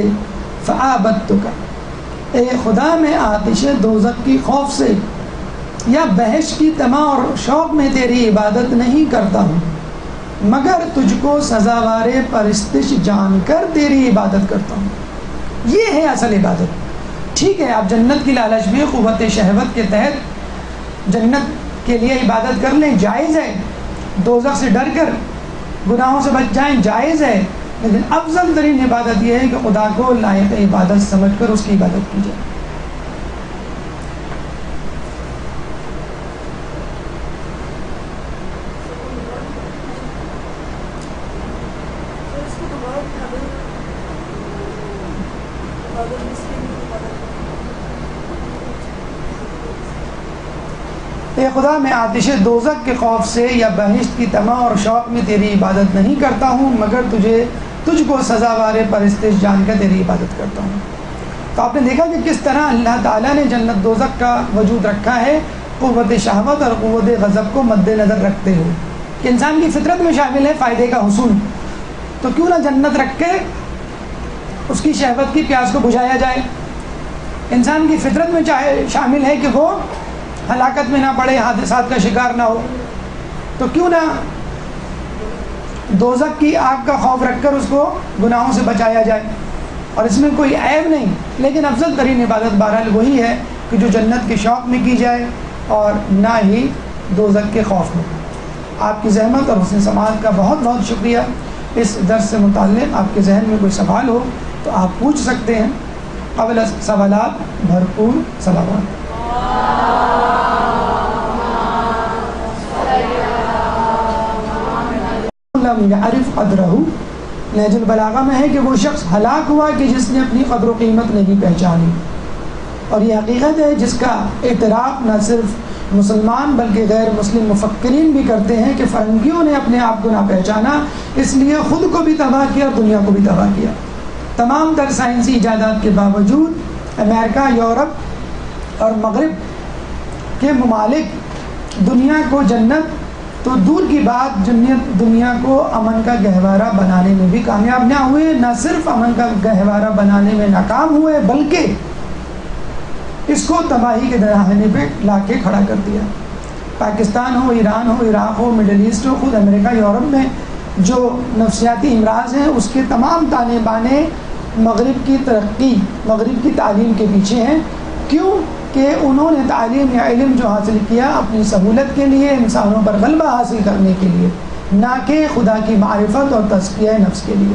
فعبدتک۔ اے خدا، میں آتش دوزخ کی خوف سے یا بہشت کی طمع اور شوق میں تیری عبادت نہیں کرتا ہوں، مگر تجھ کو سزاوار پرستش جان کر تیری عبادت کرتا ہوں۔ یہ ہے اصل عبادت۔ ٹھیک ہے، آپ جنت کی لالچ میں قوت شہوت کے تحت جنت کے لیے عبادت کر لیں، جائز ہے۔ دوزخ سے ڈر کر گناہوں سے بچ جائیں، جائز ہے۔ لیکن افضل ترین عبادت یہ ہے کہ خدا کو لائق عبادت سمجھ کر اس کی عبادت کی جائے۔ اے خدا، میں آتش دوزخ کے خوف سے یا بہشت کی طمع اور شوق میں تیری عبادت نہیں کرتا ہوں، مگر تجھ کو سزاوار پرستش جان کر تیری عبادت کرتا ہوں۔ تو آپ نے دیکھا کہ کس طرح اللہ تعالیٰ نے جنت دوزخ کا وجود رکھا ہے قوت شہوت اور قوت غضب کو مد نظر رکھتے ہوئے، کہ انسان کی فطرت میں شامل ہے فائدے کا حصول، تو کیوں نہ جنت رکھ کے اس کی شہوت کی پیاس کو بجھایا جائے۔ انسان کی فطرت میں شامل ہے کہ وہ ہلاکت میں نہ پڑے، حادثات کا شکار نہ ہو، تو کیوں نہ دوزخ کی آگ کا خوف رکھ کر اس کو گناہوں سے بچایا جائے۔ اور اس میں کوئی عیب نہیں، لیکن افضل ترین عبادت بہرحال وہی ہے کہ جو جنت کے شوق میں کی جائے اور نہ ہی دوزخ کے خوف میں۔ آپ کی زحمت اور حسن سماعت کا بہت بہت شکریہ۔ اس درس سے متعلق آپ کے ذہن میں کوئی سوال ہو تو آپ پوچھ سکتے ہیں۔ قبل سوالات بھرپور صلوات۔ لم یعرف قدرہ، نہج البلاغہ میں ہے کہ وہ شخص ہلاک ہوا کہ جس نے اپنی قدر و قیمت نہیں پہچانی۔ اور یہ حقیقت ہے جس کا اعتراف نہ صرف مسلمان بلکہ غیر مسلم مفکرین بھی کرتے ہیں کہ فرنگیوں نے اپنے آپ کو نہ پہچانا، اس لیے خود کو بھی تباہ کیا اور دنیا کو بھی تباہ کیا۔ تمام تر سائنسی ایجادات کے باوجود امریکہ، یورپ اور مغرب کے ممالک دنیا کو جنت تو دور کی بات دنیا کو امن کا گہوارہ بنانے میں بھی کامیاب نہ ہوئے، نہ صرف امن کا گہوارہ بنانے میں ناکام ہوئے بلکہ اس کو تباہی کے دہانے پہ لا کے کھڑا کر دیا۔ پاکستان ہو، ایران ہو، عراق ہو، مڈل ایسٹ ہو، خود امریکہ یورپ میں جو نفسیاتی امراض ہیں اس کے تمام تانے بانے مغرب کی ترقی، مغرب کی تعلیم کے پیچھے ہیں۔ کیوں؟ کہ انہوں نے تعلیم یا علم جو حاصل کیا اپنی سہولت کے لیے، انسانوں پر غلبہ حاصل کرنے کے لیے، نہ کہ خدا کی معرفت اور تزکیہ نفس کے لیے۔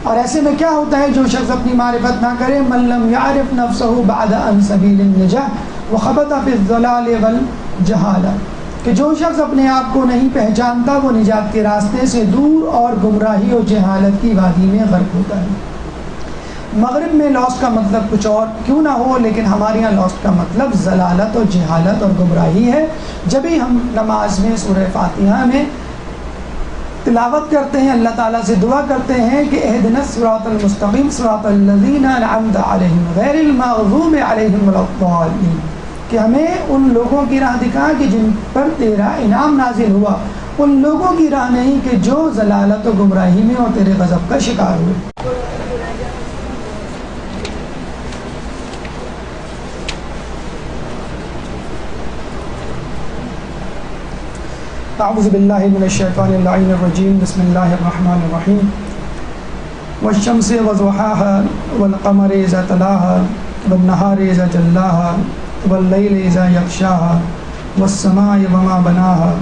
اور ایسے میں کیا ہوتا ہے؟ جو شخص اپنی معرفت نہ کرے، من لم یعرف نفسہ بعد عن سبیل النجاة وخبط فی الضلال والجہالہ، کہ جو شخص اپنے آپ کو نہیں پہچانتا وہ نجات کے راستے سے دور اور گمراہی اور جہالت کی وادی میں غرق ہوتا ہے۔ مغرب میں لاسٹ کا مطلب کچھ اور کیوں نہ ہو، لیکن ہمارے یہاں لاسٹ کا مطلب ضلالت اور جہالت اور گمراہی ہے۔ جب ہی ہم نماز میں سورہ فاتحہ میں تلاوت کرتے ہیں، اللہ تعالیٰ سے دعا کرتے ہیں کہ اہدنا الصراط المستقیم صراط الذین انعمت علیہم غیر المغضوب علیہم ولا الضالین، کہ ہمیں ان لوگوں کی راہ دکھا کہ جن پر تیرا انعام نازل ہوا، ان لوگوں کی راہ نہیں کہ جو ضلالت و گمراہی میں اور تیرے غضب کا شکار ہوئے۔ اعوذ باللہ من الشیطان اللعین الرجیم بسم اللہ الرحمن الرحیم والشمس وضحاها والقمر اذا تلاها والنہار اذا جلاها واللیل اذا یغشاها والسماء وما بناها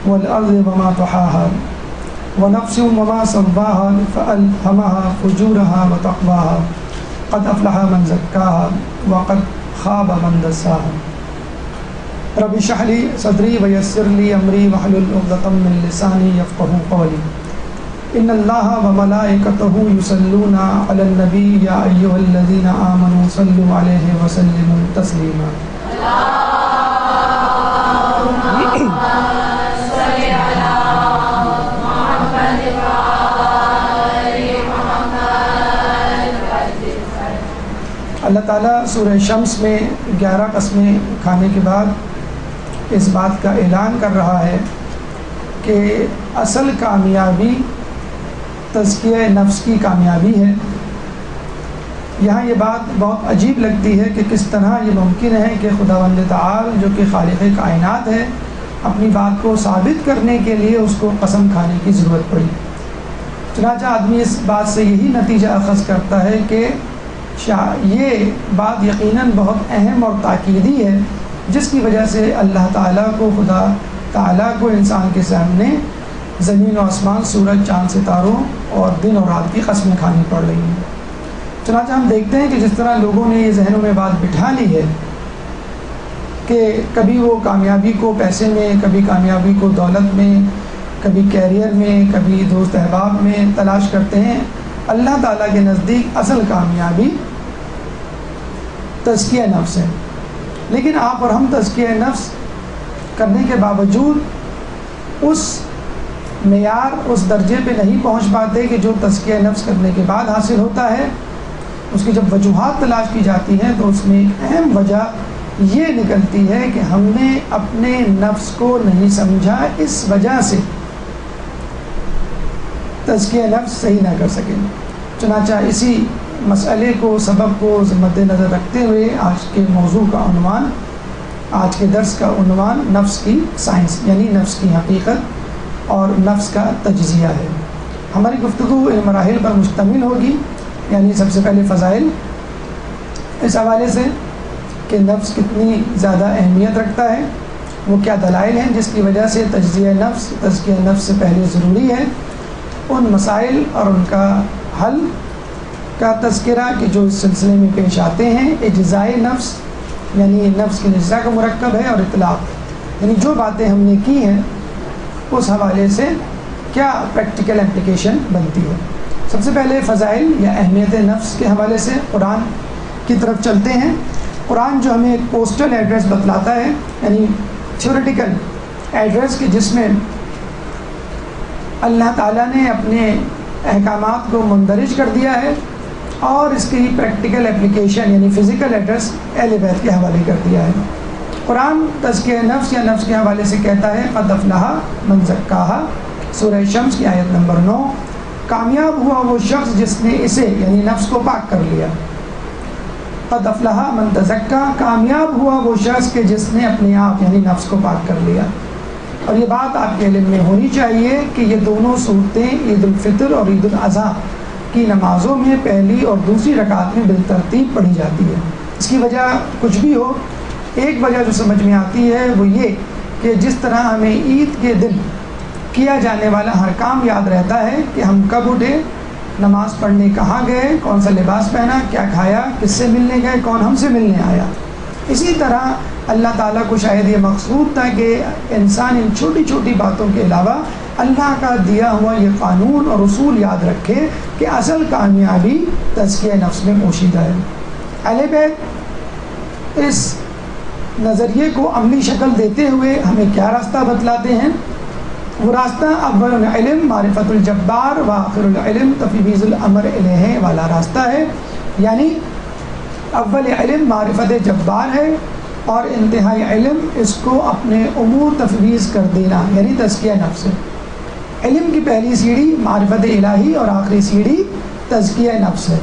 والارض وما طحاها ونفس وما سواها فألهمها فجورها وتقواها قد افلح من زکاها وقد خاب من دساها رب اشرح لي صدری ویسر لی امری واحلل عقدۃ من لسانی یفقهوا قولی ان اللہ وملائکتہ یصلون علی النبی یا ایھا الذین آمنوا صلوا علیہ وسلموا تسلیما اللہ تعالیٰ سورہ شمس میں 11 قسمیں کھانے کے بعد اس بات کا اعلان کر رہا ہے کہ اصل کامیابی تزکیہ نفس کی کامیابی ہے۔ یہاں یہ بات بہت عجیب لگتی ہے کہ کس طرح یہ ممکن ہے کہ خداوند تعالی جو کہ خالق کائنات ہے اپنی بات کو ثابت کرنے کے لیے اس کو قسم کھانے کی ضرورت پڑی۔ چنانچہ آدمی اس بات سے یہی نتیجہ اخذ کرتا ہے کہ یہ بات یقیناً بہت اہم اور تاکیدی ہے جس کی وجہ سے اللہ تعالیٰ کو خدا تعالیٰ کو انسان کے سامنے زمین و آسمان، سورج، چاند، ستاروں اور دن اور رات کی قسمیں کھانی پڑ رہی ہیں۔ چنانچہ ہم دیکھتے ہیں کہ جس طرح لوگوں نے یہ ذہنوں میں بات بٹھا لی ہے کہ کبھی وہ کامیابی کو پیسے میں، کبھی کامیابی کو دولت میں، کبھی کیریئر میں، کبھی دوست احباب میں تلاش کرتے ہیں، اللہ تعالیٰ کے نزدیک اصل کامیابی تزکیہ نفس ہے۔ لیکن آپ اور ہم تزکیہ نفس کرنے کے باوجود اس معیار، اس درجے پہ نہیں پہنچ پاتے کہ جو تزکیہ نفس کرنے کے بعد حاصل ہوتا ہے۔ اس کی جب وجوہات تلاش کی جاتی ہیں تو اس میں ایک اہم وجہ یہ نکلتی ہے کہ ہم نے اپنے نفس کو نہیں سمجھا، اس وجہ سے تزکیہ نفس صحیح نہ کر سکیں۔ چنانچہ اسی مسئلے کو، سبب کو مد نظر رکھتے ہوئے آج کے موضوع کا عنوان، آج کے درس کا عنوان نفس کی سائنس یعنی نفس کی حقیقت اور نفس کا تجزیہ ہے۔ ہماری گفتگو ان مراحل پر مشتمل ہوگی، یعنی سب سے پہلے فضائل اس حوالے سے کہ نفس کتنی زیادہ اہمیت رکھتا ہے، وہ کیا دلائل ہیں جس کی وجہ سے تجزیہ نفس، تزکیہ نفس سے پہلے ضروری ہے، ان مسائل اور ان کا حل کا تذکرہ کہ جو اس سلسلے میں پیش آتے ہیں، اجزائے نفس یعنی نفس کے اجزاء کا مرکب ہے، اور اطلاق یعنی جو باتیں ہم نے کی ہیں اس حوالے سے کیا پریکٹیکل اپلیکیشن بنتی ہے۔ سب سے پہلے فضائل یا اہمیت نفس کے حوالے سے قرآن کی طرف چلتے ہیں۔ قرآن جو ہمیں ایک پوسٹل ایڈریس بتلاتا ہے، یعنی تھیوریٹیکل ایڈریس کہ جس میں اللہ تعالیٰ نے اپنے احکامات کو مندرج کر دیا ہے اور اس کی پریکٹیکل اپلیکیشن یعنی فزیکل ایڈریس اہل بیت کے حوالے کر دیا ہے۔ قرآن تزکیہ نفس یا نفس کے حوالے سے کہتا ہے قد افلح من زکاہا، سورہ شمس کی آیت نمبر 9، کامیاب ہوا وہ شخص جس نے اسے یعنی نفس کو پاک کر لیا۔ قد افلح من تزکا، کامیاب ہوا وہ شخص کہ جس نے اپنے آپ یعنی نفس کو پاک کر لیا۔ اور یہ بات آپ کے علم میں ہونی چاہیے کہ یہ دونوں صورتیں عید الفطر اور عید الاضحیٰ کی نمازوں میں پہلی اور دوسری رکعت میں بالترتیب پڑھی جاتی ہے۔ اس کی وجہ کچھ بھی ہو، ایک وجہ جو سمجھ میں آتی ہے وہ یہ کہ جس طرح ہمیں عید کے دن کیا جانے والا ہر کام یاد رہتا ہے کہ ہم کب اٹھے، نماز پڑھنے کہاں گئے، کون سا لباس پہنا، کیا کھایا، کس سے ملنے گئے، کون ہم سے ملنے آیا، اسی طرح اللہ تعالیٰ کو شاید یہ مقصود تھا کہ انسان ان چھوٹی چھوٹی باتوں کے علاوہ اللہ کا دیا ہوا یہ قانون اور اصول یاد رکھے کہ اصل کامیابی تزکیہ نفس میں پوشیدہ ہے۔ اہل بیت اس نظریے کو عملی شکل دیتے ہوئے ہمیں کیا راستہ بتلاتے ہیں؟ وہ راستہ اول العلم معرفت الجبار و آخر العلم تفویض الامر الیہ والا راستہ ہے، یعنی اول علم معرفت جبار ہے اور انتہائی علم اس کو اپنے امور تفویض کر دینا یعنی تزکیہ نفس ہے۔ علم کی پہلی سیڑھی معرفت الہی اور آخری سیڑھی تزکیہ نفس ہے،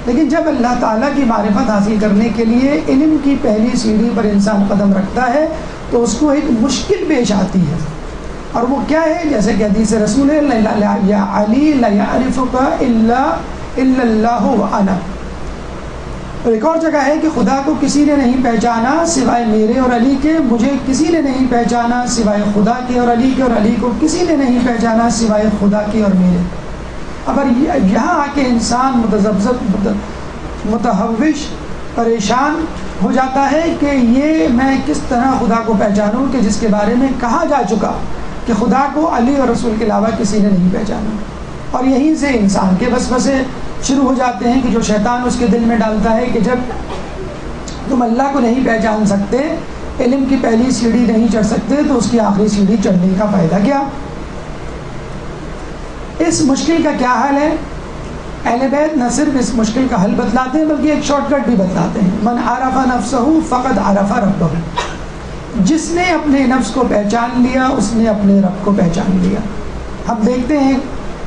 لیکن جب اللہ تعالیٰ کی معرفت حاصل کرنے کے لیے علم کی پہلی سیڑھی پر انسان قدم رکھتا ہے تو اس کو ایک مشکل پیش آتی ہے، اور وہ کیا ہے؟ جیسے کہ حدیث رسول ہے یا علی لا یعرفک الا اللہ وانا. اور ایک اور جگہ ہے کہ خدا کو کسی نے نہیں پہچانا سوائے میرے اور علی کے، مجھے کسی نے نہیں پہچانا سوائے خدا کے اور علی کے، اور علی کو کسی نے نہیں پہچانا سوائے خدا کے اور میرے. اگر یہاں آ کے انسان متذبذب، متحوش، پریشان ہو جاتا ہے کہ یہ میں کس طرح خدا کو پہچانوں کہ جس کے بارے میں کہا جا چکا کہ خدا کو علی اور رسول کے علاوہ کسی نے نہیں پہچانا. اور یہیں سے انسان کے وسوسے شروع ہو جاتے ہیں کہ جو شیطان اس کے دل میں ڈالتا ہے کہ جب تم اللہ کو نہیں پہچان سکتے، علم کی پہلی سیڑھی نہیں چڑھ سکتے، تو اس کی آخری سیڑھی چڑھنے کا فائدہ کیا؟ اس مشکل کا کیا حل ہے؟ اہل بیت نہ صرف اس مشکل کا حل بتلاتے ہیں بلکہ ایک شارٹ کٹ بھی بتلاتے ہیں. من عرف نفسہ فقد عرف ربہ. جس نے اپنے نفس کو پہچان لیا اس نے اپنے رب کو پہچان لیا. ہم دیکھتے ہیں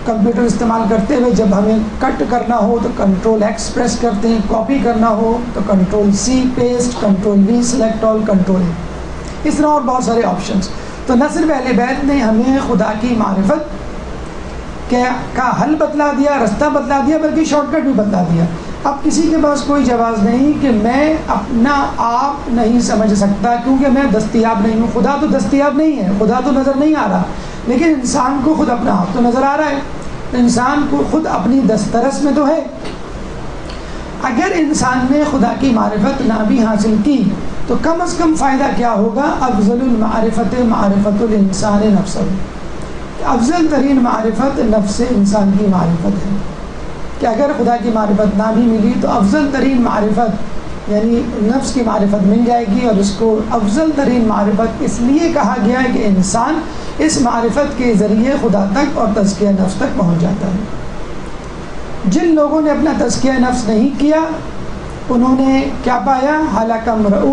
کمپیوٹر استعمال کرتے ہوئے جب ہمیں کٹ کرنا ہو تو کنٹرول ایکس پریس کرتے ہیں، کاپی کرنا ہو تو control C paste, control V select all, control A, اس طرح اور بہت سارے آپشنس. تو نہ صرف اہل بیت نے ہمیں خدا کی معرفت کا حل بتلا دیا، رستہ بتلا دیا، بلکہ شارٹ کٹ بھی بتلا دیا. اب کسی کے پاس کوئی جواز نہیں کہ میں اپنا آپ نہیں سمجھ سکتا کیونکہ میں دستیاب نہیں ہوں. خدا تو دستیاب نہیں ہے، خدا تو نظر نہیں آ رہا، لیکن انسان کو خود اپنا آپ تو نظر آ رہا ہے. انسان کو خود اپنی دسترس میں تو ہے. اگر انسان نے خدا کی معرفت نہ بھی حاصل کی تو کم از کم فائدہ کیا ہوگا؟ افضل المعرفت معرفت الانسان نفسہ. افضل ترین معرفت نفس انسان کی معرفت ہے کہ اگر خدا کی معرفت نہ بھی ملی تو افضل ترین معرفت یعنی نفس کی معرفت مل جائے گی. اور اس کو افضل ترین معرفت اس لیے کہا گیا ہے کہ انسان اس معرفت کے ذریعے خدا تک اور تزکیہ نفس تک پہنچ جاتا ہے. جن لوگوں نے اپنا تزکیہ نفس نہیں کیا انہوں نے کیا پایا؟ ہلاک امرؤ